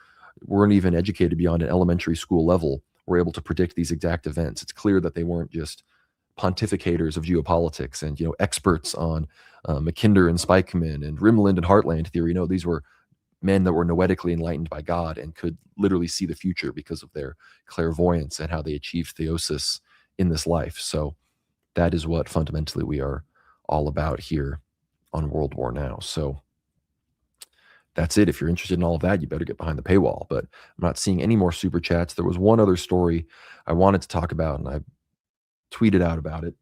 weren't even educated beyond an elementary school level, were able to predict these exact events. It's clear that they weren't just pontificators of geopolitics and experts on Mackinder and Spikeman and Rimland and Heartland theory. No, these were men that were noetically enlightened by God and could literally see the future because of their clairvoyance and how they achieved theosis in this life. So that is what fundamentally we are all about here on World War Now. So that's it. If you're interested in all of that, you better get behind the paywall. But I'm not seeing any more super chats. There was one other story I wanted to talk about, and I tweeted out about it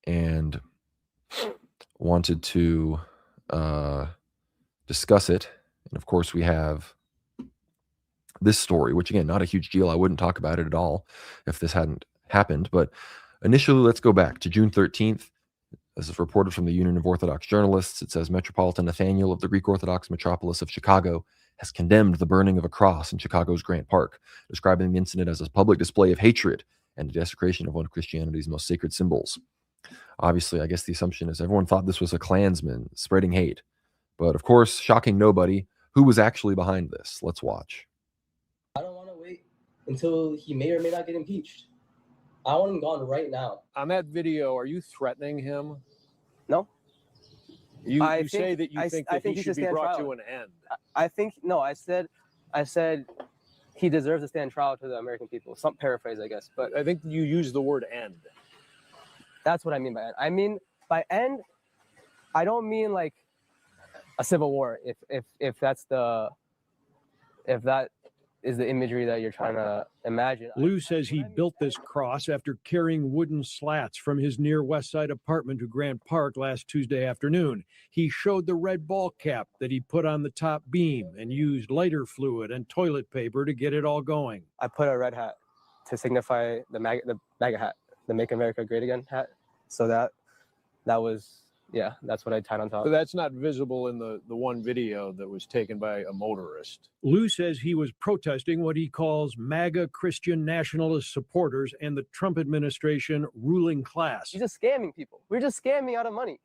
and wanted to discuss it. And of course, we have this story, which again, not a huge deal. I wouldn't talk about it at all if this hadn't happened. But initially, let's go back to June 13th. This is reported from the Union of Orthodox Journalists. It says Metropolitan Nathaniel of the Greek Orthodox metropolis of Chicago has condemned the burning of a cross in Chicago's Grant Park, describing the incident as a public display of hatred and a desecration of one of Christianity's most sacred symbols. Obviously, I guess the assumption is everyone thought this was a Klansman spreading hate. But of course, shocking nobody, who was actually behind this? Let's watch. I don't want to wait until he may or may not get impeached. I want him gone right now. On that video, are you threatening him? No. You say that you think that he should be brought to an end. I think, no, I said he deserves to stand trial to the American people. Some paraphrase, I guess. But I think you use the word end. That's what I mean by end. I mean, by end, I don't mean like a civil war, if that is the imagery that you're trying to imagine. Lou says he built this cross after carrying wooden slats from his near West Side apartment to Grant Park last Tuesday afternoon. He showed the red ball cap that he put on the top beam and used lighter fluid and toilet paper to get it all going. I put a red hat to signify the MAGA hat, the Make America Great Again hat. So that was, yeah, that's what I tied on top. So that's not visible in the one video that was taken by a motorist. Lou says he was protesting what he calls MAGA Christian nationalist supporters and the Trump administration ruling class. He's just scamming people. We're just scamming out of money,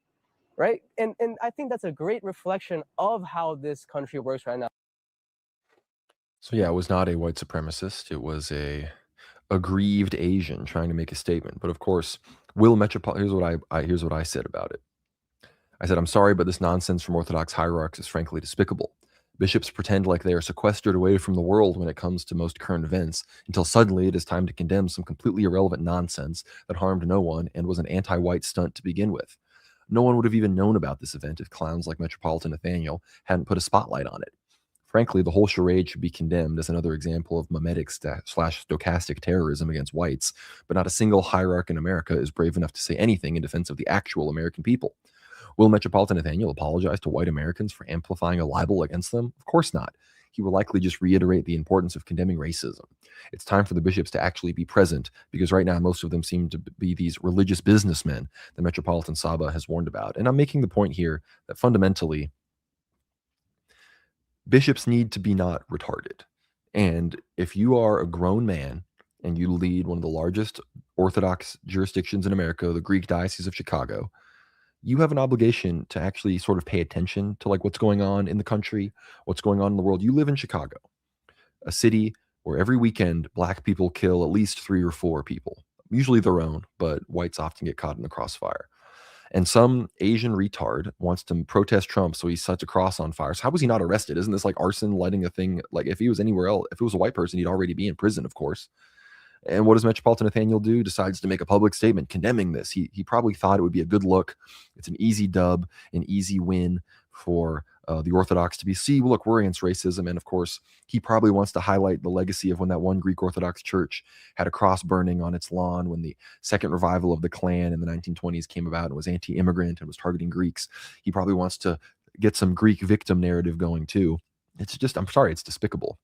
right? And I think that's a great reflection of how this country works right now. So yeah, it was not a white supremacist. It was a aggrieved Asian trying to make a statement. But of course, here's what I said about it. I said, I'm sorry, but this nonsense from Orthodox hierarchs is frankly despicable. Bishops pretend like they are sequestered away from the world when it comes to most current events, until suddenly it is time to condemn some completely irrelevant nonsense that harmed no one and was an anti-white stunt to begin with. No one would have even known about this event if clowns like Metropolitan Nathaniel hadn't put a spotlight on it. Frankly, the whole charade should be condemned as another example of mimetic / stochastic terrorism against whites, but not a single hierarch in America is brave enough to say anything in defense of the actual American people. Will Metropolitan Nathaniel apologize to white Americans for amplifying a libel against them? Of course not. He will likely just reiterate the importance of condemning racism. It's time for the bishops to actually be present, because right now most of them seem to be these religious businessmen that Metropolitan Saba has warned about. And I'm making the point here that fundamentally, bishops need to be not retarded. And if you are a grown man and you lead one of the largest Orthodox jurisdictions in America, the Greek Diocese of Chicago, you have an obligation to actually sort of pay attention to like what's going on in the country, what's going on in the world. You live in Chicago, a city where every weekend black people kill at least 3 or 4 people, usually their own, but whites often get caught in the crossfire. And some Asian retard wants to protest Trump, so he sets a cross on fire. So how was he not arrested? Isn't this like arson, lighting a thing? Like if he was anywhere else, if it was a white person, he'd already be in prison, of course. And what does Metropolitan Nathaniel do? Decides to make a public statement condemning this. He probably thought it would be a good look. It's an easy dub, an easy win for the Orthodox to be, see, look, we're against racism. And of course, he probably wants to highlight the legacy of when that one Greek Orthodox church had a cross burning on its lawn when the second revival of the Klan in the 1920s came about and was anti-immigrant and was targeting Greeks. He probably wants to get some Greek victim narrative going too. It's just, I'm sorry, it's despicable.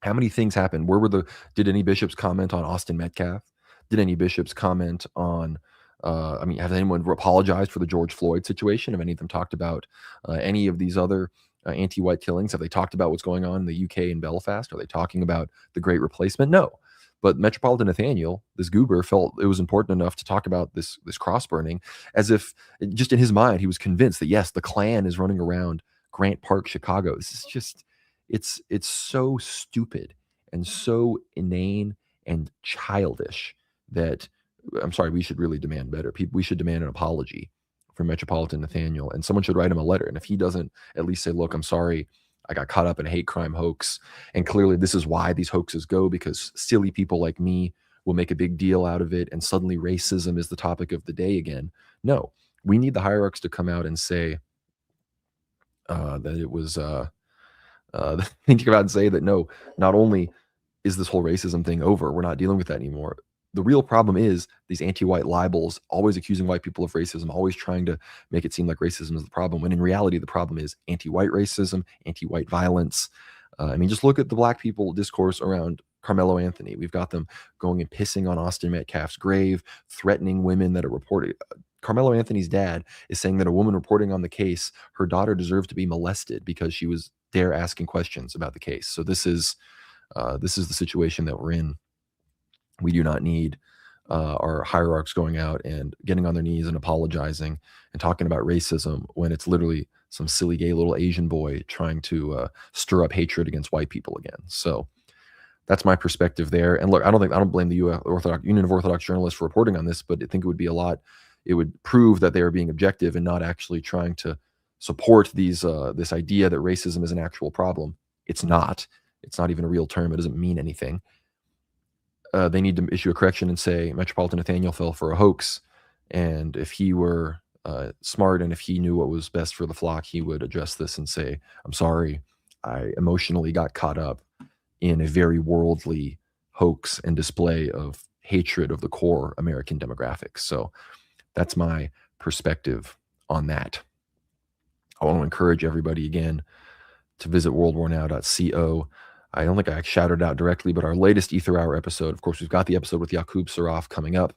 How many things happened? Did any bishops comment on Austin Metcalf? Did any bishops comment on, have anyone apologized for the George Floyd situation? Have any of them talked about any of these other anti-white killings? Have they talked about what's going on in the UK and Belfast? Are they talking about the Great Replacement? No. But Metropolitan Nathaniel, this goober, felt it was important enough to talk about this cross burning as if just in his mind, he was convinced that, yes, the Klan is running around Grant Park, Chicago. This is just... It's so stupid and so inane and childish that, I'm sorry, we should really demand better. We should demand an apology from Metropolitan Nathaniel, and someone should write him a letter. And if he doesn't at least say, look, I'm sorry, I got caught up in a hate crime hoax, and clearly this is why these hoaxes go, because silly people like me will make a big deal out of it, and suddenly racism is the topic of the day again. No, we need the hierarchs to come out and say that it was... think about and say that no, not only is this whole racism thing over, we're not dealing with that anymore. The real problem is these anti-white libels, always accusing white people of racism, always trying to make it seem like racism is the problem, when in reality the problem is anti-white racism, anti-white violence. Just look at the black people discourse around Carmelo Anthony. We've got them going and pissing on Austin Metcalf's grave, threatening women that are reported. Carmelo Anthony's dad is saying that a woman reporting on the case, her daughter deserved to be molested because she was there asking questions about the case. So this is the situation that we're in. We do not need our hierarchs going out and getting on their knees and apologizing and talking about racism when it's literally some silly gay little Asian boy trying to stir up hatred against white people again. So that's my perspective there. And look, I don't blame the Union of Orthodox Journalists for reporting on this, but I think it would prove that they are being objective and not actually trying to support this idea that racism is an actual problem. It's not. It's not even a real term. It doesn't mean anything. They need to issue a correction and say Metropolitan Nathaniel fell for a hoax. And if he were smart and if he knew what was best for the flock, he would address this and say, I'm sorry, I emotionally got caught up in a very worldly hoax and display of hatred of the core American demographics. So that's my perspective on that. I want to encourage everybody again to visit worldwarnow.co. I don't think I shouted out directly, but our latest Ether Hour episode, of course, we've got the episode with Yakub Saraf coming up,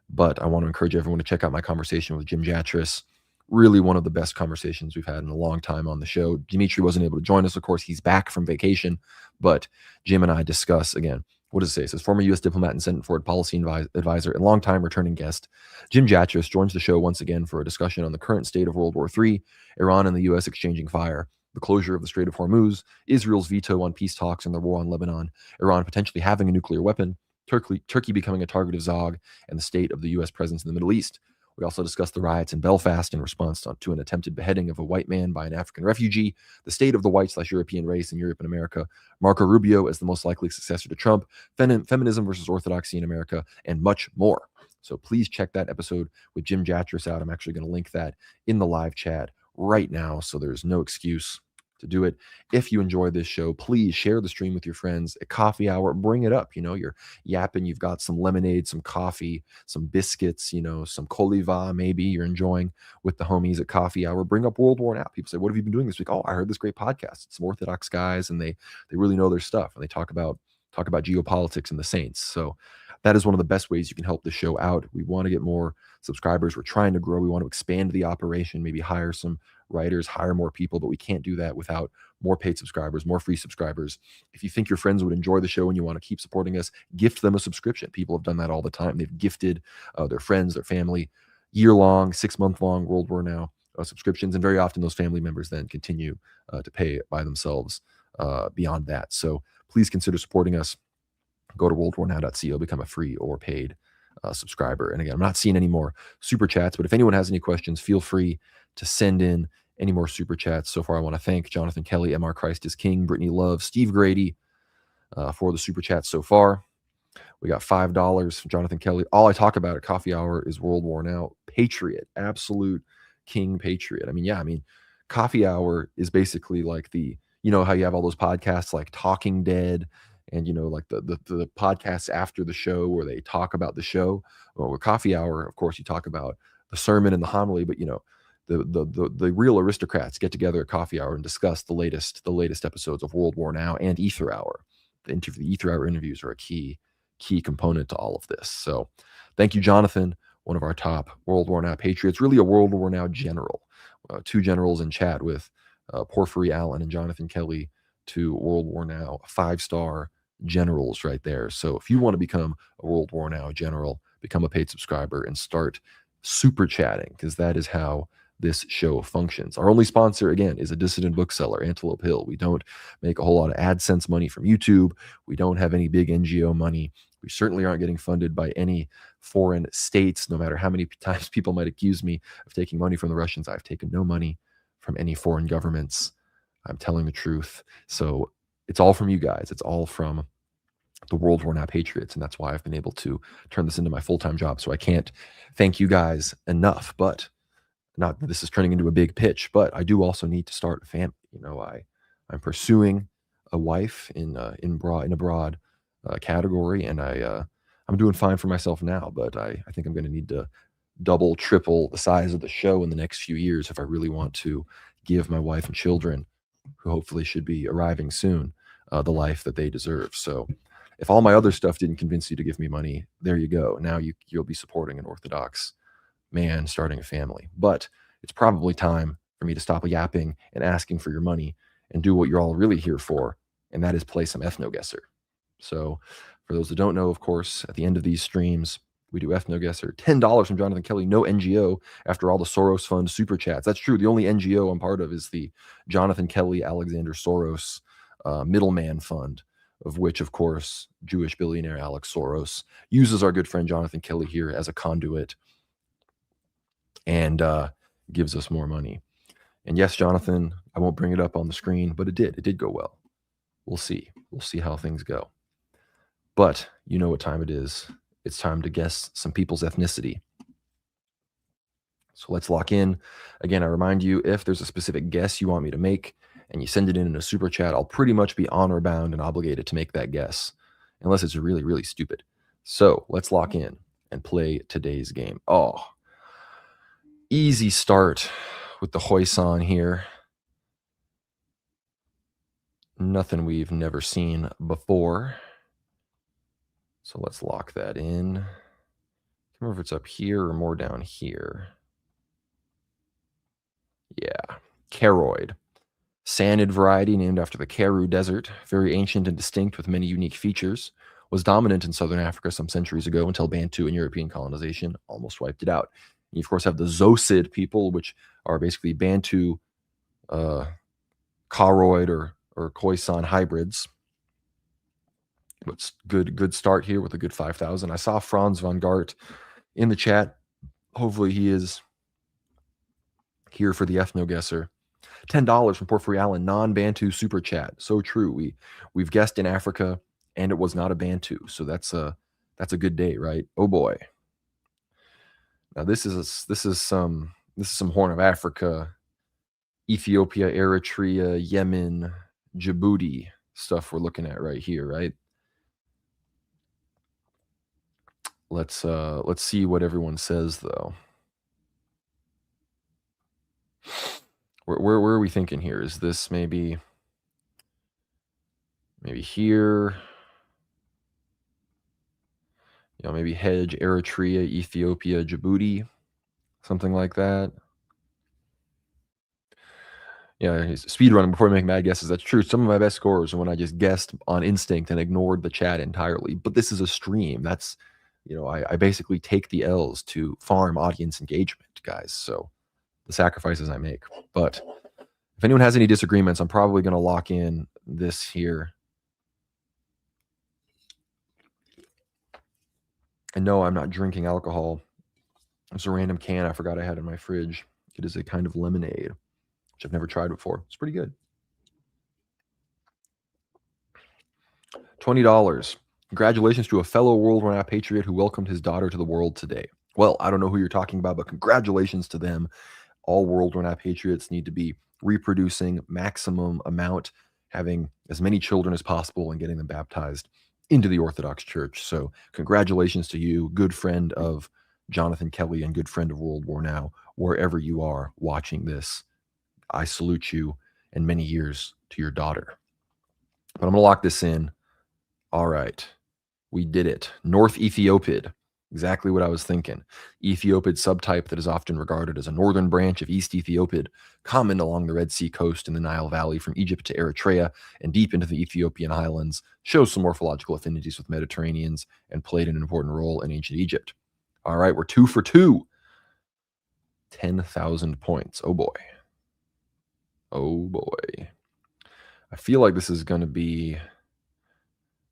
but I want to encourage everyone to check out my conversation with Jim Jatras. Really one of the best conversations we've had in a long time on the show. Dimitri wasn't able to join us. Of course, he's back from vacation, but Jim and I discuss, again, what does it say? It says, former U.S. diplomat and Senate Foreign Policy Advisor and longtime returning guest, Jim Jatras joins the show once again for a discussion on the current state of World War III, Iran and the U.S. exchanging fire, the closure of the Strait of Hormuz, Israel's veto on peace talks and the war on Lebanon, Iran potentially having a nuclear weapon, Turkey becoming a target of Zog, and the state of the U.S. presence in the Middle East. We also discussed the riots in Belfast in response to an attempted beheading of a white man by an African refugee, the state of the white/European race in Europe and America, Marco Rubio as the most likely successor to Trump, feminism versus orthodoxy in America, and much more. So please check that episode with Jim Jatras out. I'm actually going to link that in the live chat right now, so there's no excuse to do it. If you enjoy this show, please share the stream with your friends. A coffee hour, bring it up. You're yapping, you've got some lemonade, some coffee, some biscuits, some koliva maybe you're enjoying with the homies at coffee hour. Bring up World War Now. People say, what have you been doing this week? Oh, I heard this great podcast. It's some Orthodox guys, and they really know their stuff, and they talk about geopolitics and the saints. So that is one of the best ways you can help the show out. We want to get more subscribers. We're trying to grow. We want to expand the operation, maybe hire some writers, hire more people, but we can't do that without more paid subscribers, more free subscribers. If you think your friends would enjoy the show and you want to keep supporting us, gift them a subscription. People have done that all the time. They've gifted their friends, their family, year-long, 6-month-long World War Now subscriptions, and very often those family members then continue to pay by themselves beyond that. So please consider supporting us. Go to worldwarnow.co, become a free or paid subscriber. And again, I'm not seeing any more super chats, but if anyone has any questions, feel free to send in any more super chats. So far, I want to thank Jonathan Kelly, MR Christ is King, Brittany Love, Steve Grady for the super chats so far. We got $5 from Jonathan Kelly. All I talk about at Coffee Hour is World War Now. Patriot, absolute king patriot. Coffee Hour is basically like how you have all those podcasts like Talking Dead and, like the podcasts after the show where they talk about the show. Well, with Coffee Hour, of course, you talk about the sermon and the homily, but, the real aristocrats get together at Coffee Hour and discuss the latest episodes of World War Now and Ether Hour. The Ether Hour interviews are a key component to all of this. So thank you, Jonathan, one of our top World War Now patriots, really a World War Now general. 2 generals in chat with Porphyry Allen and Jonathan Kelly, 2 World War Now 5-star generals right there. So if you want to become a World War Now general, become a paid subscriber and start super chatting, because that is how this show functions. Our only sponsor, again, is a dissident bookseller, Antelope Hill. We don't make a whole lot of AdSense money from YouTube. We don't have any big NGO money. We certainly aren't getting funded by any foreign states, no matter how many times people might accuse me of taking money from the Russians. I've taken no money from any foreign governments. I'm telling the truth. So it's all from you guys. It's all from the World War Now patriots. And that's why I've been able to turn this into my full-time job. So I can't thank you guys enough, but not that this is turning into a big pitch, but I do also need to start a family. I'm pursuing a wife in a broad category, and I'm doing fine for myself now, but I think I'm going to need to double, triple the size of the show in the next few years if I really want to give my wife and children, who hopefully should be arriving soon, the life that they deserve. So if all my other stuff didn't convince you to give me money, there you go. Now you'll be supporting an Orthodox man starting a family. But it's probably time for me to stop yapping and asking for your money and do what you're all really here for, and that is play some ethno-guesser. So for those that don't know, of course, at the end of these streams, we do ethno-guesser. $10 from Jonathan Kelly, no NGO after all the Soros Fund super chats. That's true. The only NGO I'm part of is the Jonathan Kelly Alexander Soros Middleman Fund, of which, of course, Jewish billionaire Alex Soros uses our good friend Jonathan Kelly here as a conduit and gives us more money. And yes, Jonathan, I won't bring it up on the screen, but it did go well. We'll see how things go. But you know what time it is. It's time to guess some people's ethnicity. So let's lock in. Again, I remind you, if there's a specific guess you want me to make and you send it in a super chat, I'll pretty much be honor bound and obligated to make that guess, unless it's really, really stupid. So let's lock in and play today's game. Oh, easy start with the Hoisan here. Nothing we've never seen before. So let's lock that in. I can't remember if it's up here or more down here. Yeah, Caroid. Sanid variety named after the Karoo Desert, very ancient and distinct with many unique features, was dominant in southern Africa some centuries ago until Bantu and European colonization almost wiped it out. You, of course, have the Zosid people, which are basically Bantu Caroid or Khoisan hybrids. But good start here with a good 5,000. I saw Franz van Gart in the chat. Hopefully he is here for the ethno-guesser. $10 from Porphyry Allen, non-Bantu super chat. So true. We've guessed in Africa, and it was not a Bantu. So that's a good day, right? Oh boy. Now this is some Horn of Africa, Ethiopia, Eritrea, Yemen, Djibouti stuff we're looking at right here, right? Let's see what everyone says though. Where are we thinking here? Is this maybe here? You know, maybe Hedge, Eritrea, Ethiopia, Djibouti, something like that. Yeah, speed running before I make mad guesses. That's true. Some of my best scores are when I just guessed on instinct and ignored the chat entirely. But this is a stream. That's, you know, I basically take the L's to farm audience engagement, guys. So the sacrifices I make. But if anyone has any disagreements, I'm probably going to lock in this here. And no, I'm not drinking alcohol. It's a random can I forgot I had in my fridge. It is a kind of lemonade, which I've never tried before. It's pretty good. $20. Congratulations to a fellow World War II patriot who welcomed his daughter to the world today. Well, I don't know who you're talking about, but congratulations to them. All World War II patriots need to be reproducing maximum amount, having as many children as possible and getting them baptized into the Orthodox Church. So congratulations to you, good friend of Jonathan Kelly and good friend of World War Now, wherever you are watching this. I salute you and many years to your daughter. But I'm going to lock this in. All right. We did it. North Ethiopid. Exactly what I was thinking. Ethiopid subtype that is often regarded as a northern branch of East Ethiopid, common along the Red Sea coast in the Nile Valley from Egypt to Eritrea and deep into the Ethiopian highlands, shows some morphological affinities with Mediterraneans and played an important role in ancient Egypt. All right, we're 2 for 2. 10,000 points. Oh boy. Oh boy. I feel like this is going to be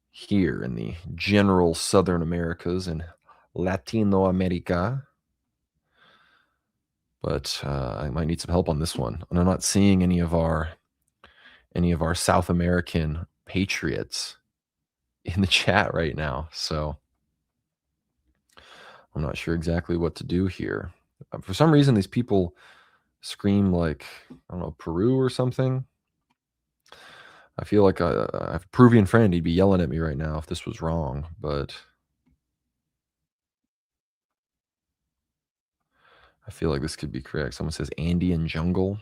here in the general Southern Americas and Latino America. But I might need some help on this one. And I'm not seeing any of our South American patriots in the chat right now. So I'm not sure exactly what to do here. For some reason, these people scream like, I don't know, Peru or something. I feel like I have a Peruvian friend. He'd be yelling at me right now if this was wrong, but I feel like this could be correct. Someone says Andean jungle.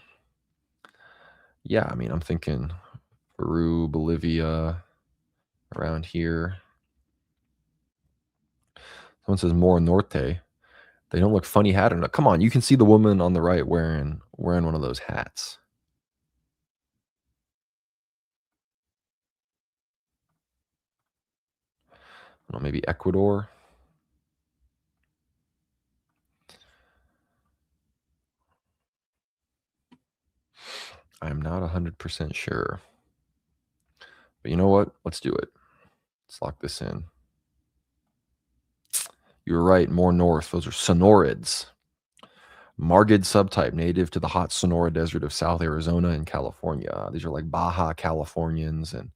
Yeah, I mean, I'm thinking Peru, Bolivia, around here. Someone says more norte. They don't look funny hat enough. Come on, you can see the woman on the right wearing one of those hats. I don't know, maybe Ecuador. I'm not 100% sure. But you know what? Let's do it. Let's lock this in. You were right, more north. Those are sonorids. Margid subtype, native to the hot Sonora Desert of South Arizona and California. These are like Baja Californians and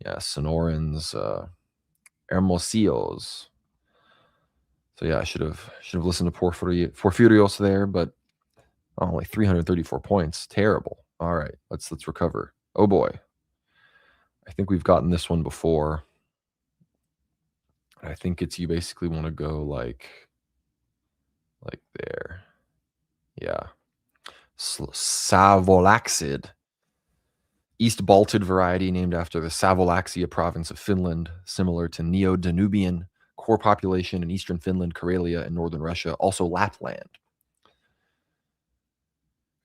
yeah, Sonorans, Hermosillos. So yeah, I should have listened to Porfirios there, but only 334 points. Terrible. All right, let's recover. Oh boy. I think we've gotten this one before. I think it's you basically want to go like there. Yeah. Savolaxid. East Baltid variety named after the Savolaxia province of Finland, similar to Neo-Danubian, core population in eastern Finland, Karelia, and northern Russia, also Lapland.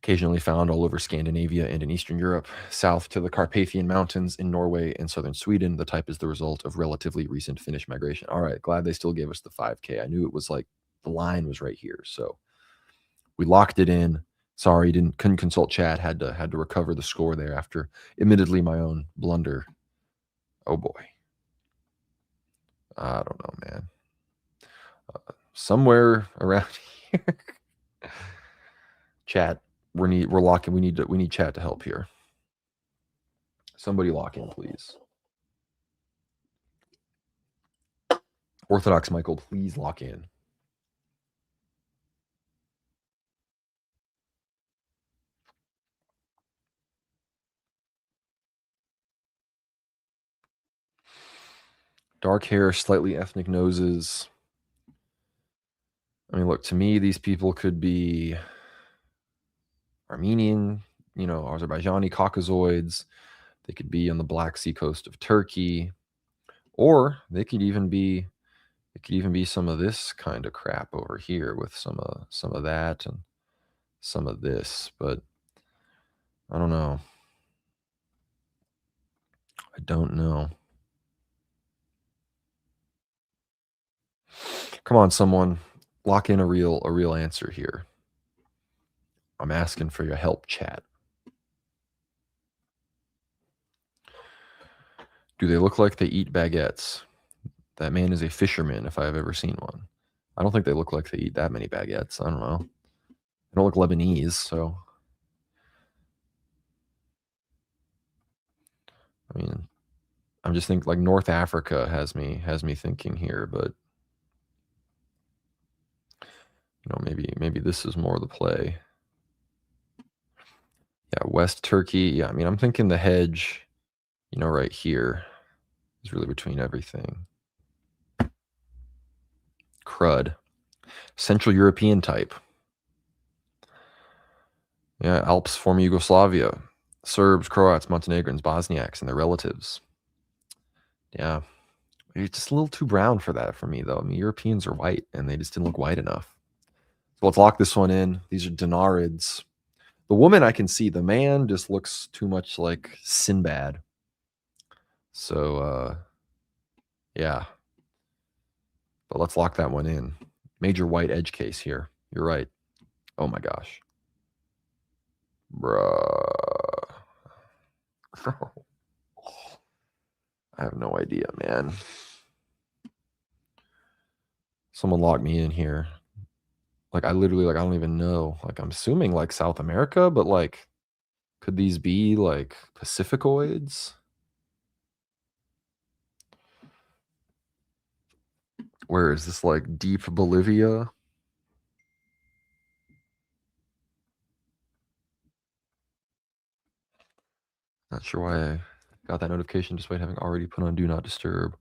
Occasionally found all over Scandinavia and in Eastern Europe, south to the Carpathian Mountains in Norway and southern Sweden. The type is the result of relatively recent Finnish migration. All right, glad they still gave us the 5K. I knew it was like the line was right here, so we locked it in. Sorry, couldn't consult chat. Had to recover the score there after, admittedly, my own blunder. Oh boy, I don't know, man. Somewhere around here, chat. We're locking. We need chat to help here. Somebody lock in, please. Orthodox Michael, please lock in. Dark hair, slightly ethnic noses. I mean, look, to me, these people could be Armenian, Azerbaijani, Caucasoids. They could be on the Black Sea coast of Turkey, or they could even be some of this kind of crap over here with some of that and some of this. But I don't know. I don't know. Come on, someone, lock in a real answer here. I'm asking for your help, chat. Do they look like they eat baguettes? That man is a fisherman, if I've ever seen one. I don't think they look like they eat that many baguettes. I don't know. They don't look Lebanese, so. I mean, I'm just thinking like North Africa has me thinking here, but maybe this is more the play. Yeah, West Turkey. Yeah, I mean, I'm thinking the hedge, right here is really between everything. Crud. Central European type. Yeah, Alps, former Yugoslavia. Serbs, Croats, Montenegrins, Bosniaks, and their relatives. Yeah. It's just a little too brown for that for me, though. I mean, Europeans are white, and they just didn't look white enough. So let's lock this one in. These are Dinarids. The woman I can see. The man just looks too much like Sinbad. So, yeah. But let's lock that one in. Major white edge case here. You're right. Oh, my gosh. Bruh. I have no idea, man. Someone lock me in here. Like, I literally, I don't even know. Like, I'm assuming, South America, but, could these be, Pacificoids? Where is this, deep Bolivia? Not sure why I got that notification despite having already put on Do Not Disturb.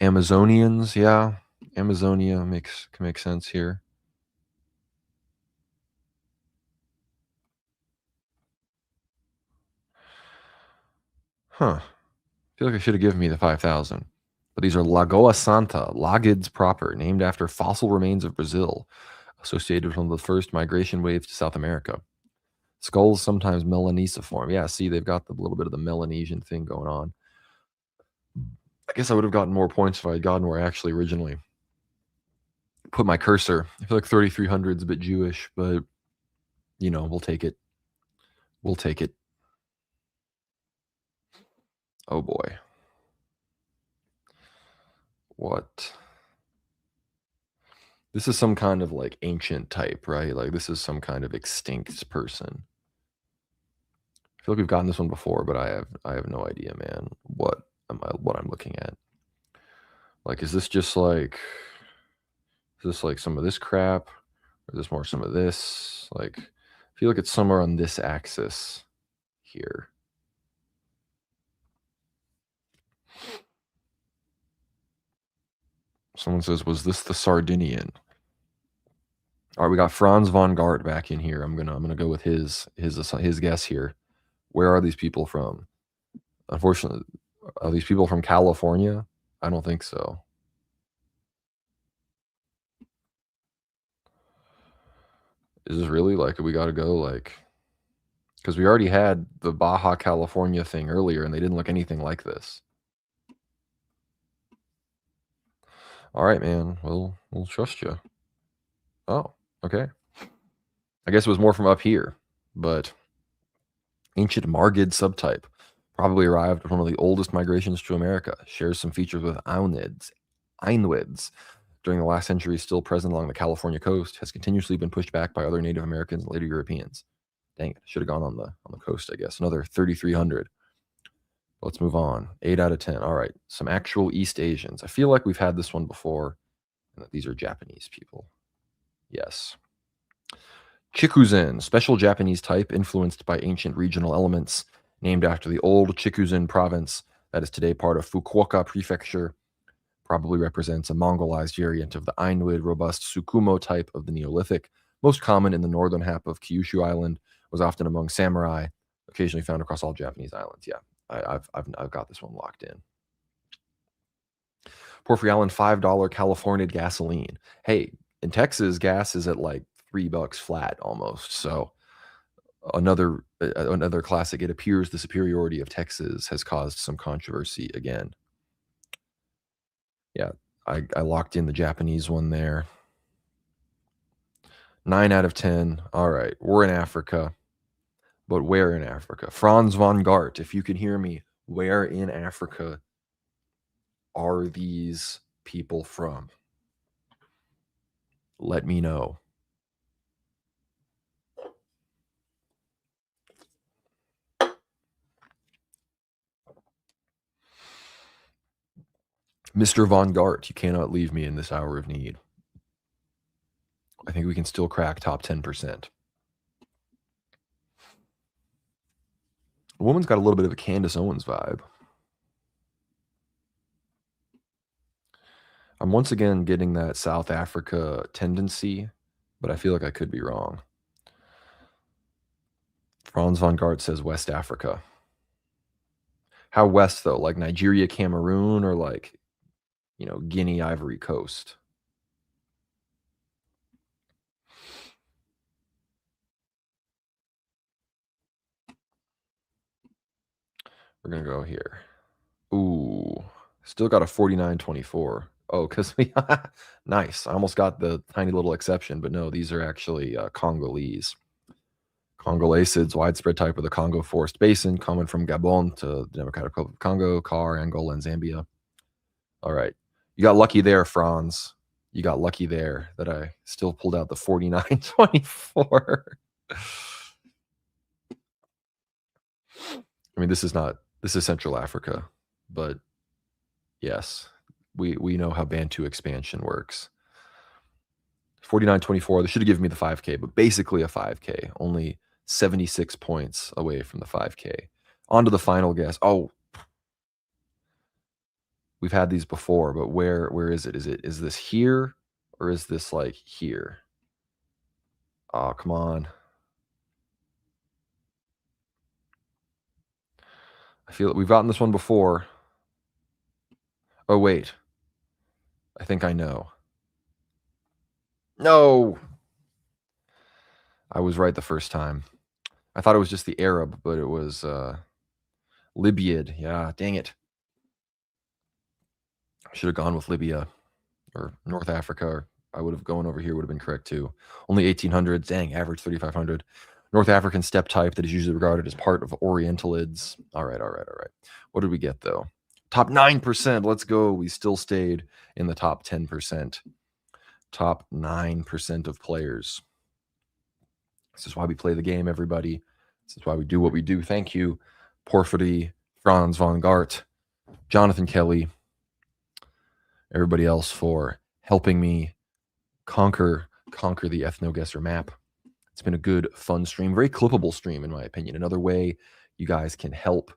Amazonians, yeah. Amazonia can make sense here. Huh. I feel like I should have given me the 5,000. But these are Lagoa Santa, Lagids proper, named after fossil remains of Brazil, associated with one of the first migration waves to South America. Skulls sometimes melanesiform. Yeah, see, they've got the little bit of the Melanesian thing going on. I guess I would have gotten more points if I had gotten where I actually originally put my cursor. I feel like 3,300 is a bit Jewish, but, you know, we'll take it. We'll take it. Oh, boy. What? This is some kind of, like, ancient type, right? Like, this is some kind of extinct person. I feel like we've gotten this one before, but I have no idea, man. What I'm looking at? Like, is this like some of this crap, or is this more some of this? Like, I feel like it's somewhere on this axis here. Someone says, "Was this the Sardinian?" All right, we got Franz von Gart back in here. I'm gonna go with his guess here. Where are these people from? Unfortunately, are these people from California? I don't think so. Is this really like we got to go like? Because we already had the Baja California thing earlier, and they didn't look anything like this. All right, man. We'll trust you. Oh, okay. I guess it was more from up here, but ancient Margid subtype probably arrived with one of the oldest migrations to America. Shares some features with Ainids during the last century, still present along the California coast. Has continuously been pushed back by other Native Americans and later Europeans. Dang it! Should have gone on the coast, I guess. Another 3,300. Let's move on. 8 out of 10. All right. Some actual East Asians. I feel like we've had this one before, and that these are Japanese people. Yes. Chikuzen, special Japanese type influenced by ancient regional elements, named after the old Chikuzen province that is today part of Fukuoka Prefecture. Probably represents a Mongolized variant of the Ainu robust Tsukumo type of the Neolithic, most common in the northern half of Kyushu Island, was often among samurai, occasionally found across all Japanese islands. Yeah, I've got this one locked in. Porphyry Island, $5 California gasoline. Hey, in Texas, gas is at like $3 flat almost. So another classic. It appears the superiority of Texas has caused some controversy again. Yeah, I locked in the Japanese one there. 9 out of 10. All right, we're in Africa. But where in Africa? Franz von Gart, if you can hear me, where in Africa are these people from? Let me know. Mr. von Gart, you cannot leave me in this hour of need. I think we can still crack top 10%. The woman's got a little bit of a Candace Owens vibe. I'm once again getting that South Africa tendency, but I feel like I could be wrong. Franz von Gart says West Africa. How west, though? Like Nigeria, Cameroon, or like, you know, Guinea, Ivory Coast? We're going to go here. Ooh, still got a 49.24. Oh, because we nice. I almost got the tiny little exception, but no, these are actually Congolese. Congolasids, widespread type of the Congo Forest Basin, common from Gabon to the Democratic Republic of Congo, CAR, Angola, and Zambia. All right. You got lucky there, Franz. You got lucky there that I still pulled out the 49.24. I mean, this is Central Africa, but yes, we know how Bantu expansion works. 49.24. They should have given me the 5K, but basically a 5K. Only 76 points away from the 5K. On to the final guess. Oh, we've had these before, but where is it? Is this here or is this like here? Oh, come on. I feel like we've gotten this one before. Oh, wait. I think I know. No! I was right the first time. I thought it was just the Arab, but it was Libyan. Yeah, dang it. I should have gone with Libya or North Africa, or I would have gone over here, would have been correct too. Only 1800s, dang, average 3,500. North African steppe type that is usually regarded as part of Orientalids. All right. What did we get though? Top 9%. Let's go. We still stayed in the top 10%. Top 9% of players. This is why we play the game, everybody. This is why we do what we do. Thank you, Porphyry, Franz von Gart, Jonathan Kelly, everybody else for helping me conquer the ethno-guesser map. It's been a good, fun stream, very clippable stream, in my opinion. Another way you guys can help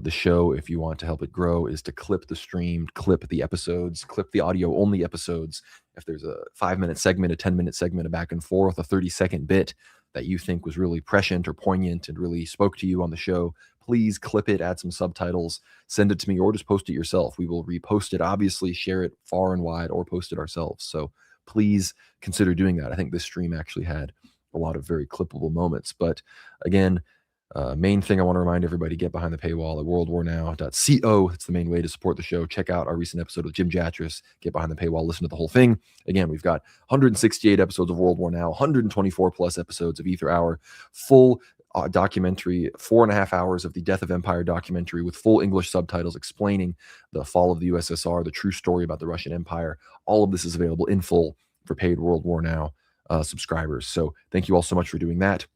the show, if you want to help it grow, is to clip the stream, clip the episodes, clip the audio-only episodes. If there's a 5-minute segment, a 10-minute segment, a back and forth, a 30-second bit that you think was really prescient or poignant and really spoke to you on the show, please clip it, add some subtitles, send it to me, or just post it yourself. We will repost it, obviously, share it far and wide, or post it ourselves. So please consider doing that. I think this stream actually had a lot of very clippable moments. But again, main thing I want to remind everybody, get behind the paywall at worldwarnow.co. It's the main way to support the show. Check out our recent episode with Jim Jatras. Get behind the paywall, listen to the whole thing. Again, we've got 168 episodes of World War Now, 124 plus episodes of Ether Hour, full documentary, 4.5 hours of the Death of Empire documentary with full English subtitles explaining the fall of the USSR, the true story about the Russian Empire. All of this is available in full for paid World War Now subscribers. So thank you all so much for doing that.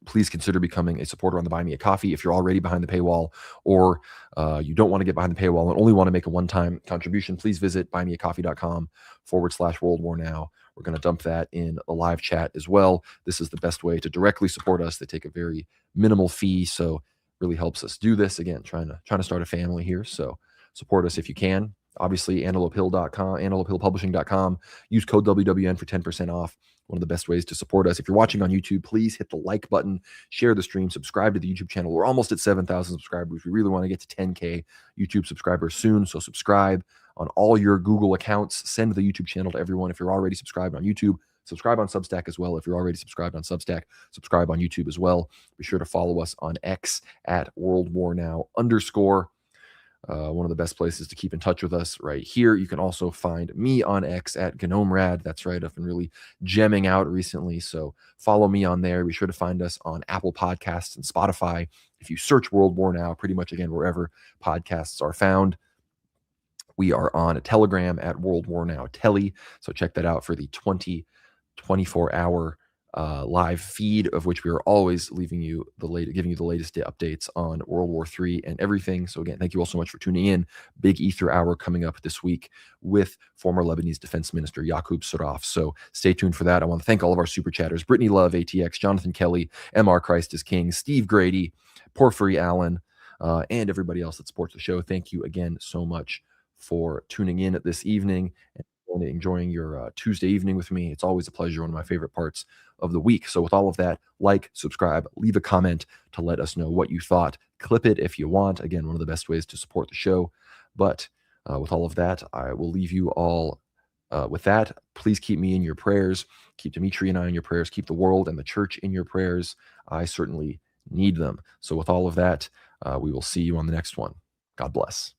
Please consider becoming a supporter on the Buy Me a Coffee if you're already behind the paywall, or you don't want to get behind the paywall and only want to make a one-time contribution. Please visit buymeacoffee.com/World War Now. We're going to dump that in a live chat as well. This is the best way to directly support us. They take a very minimal fee, so really helps us do this. Again, trying to start a family here, so support us if you can. Obviously, antelopehill.com, antelopehillpublishing.com. Use code WWN for 10% off. One of the best ways to support us. If you're watching on YouTube, please hit the like button, share the stream, subscribe to the YouTube channel. We're almost at 7,000 subscribers. We really want to get to 10K YouTube subscribers soon, so subscribe on all your Google accounts. Send the YouTube channel to everyone. If you're already subscribed on YouTube, subscribe on Substack as well. If you're already subscribed on Substack, subscribe on YouTube as well. Be sure to follow us on X at @WorldWarNow_. One of the best places to keep in touch with us right here. You can also find me on X at GnomeRad. That's right. I've been really gemming out recently, so follow me on there. Be sure to find us on Apple Podcasts and Spotify. If you search World War Now, pretty much, again, wherever podcasts are found. We are on a Telegram at World War Now Telly, so check that out for the 24-hour live feed, of which we are always giving you the latest updates on World War III and everything. So again, thank you all so much for tuning in. Big Ether Hour coming up this week with former Lebanese Defense Minister Yaqub Saraf. So stay tuned for that. I want to thank all of our super chatters: Brittany Love, ATX, Jonathan Kelly, MR Christ is King, Steve Grady, Porphyry Allen, and everybody else that supports the show. Thank you again so much for tuning in this evening and enjoying your Tuesday evening with me. It's always a pleasure, one of my favorite parts of the week. So with all of that, like, subscribe, leave a comment to let us know what you thought. Clip it if you want. Again, one of the best ways to support the show. But with all of that, I will leave you all with that. Please keep me in your prayers. Keep Dimitri and I in your prayers. Keep the world and the church in your prayers. I certainly need them. So with all of that, we will see you on the next one. God bless.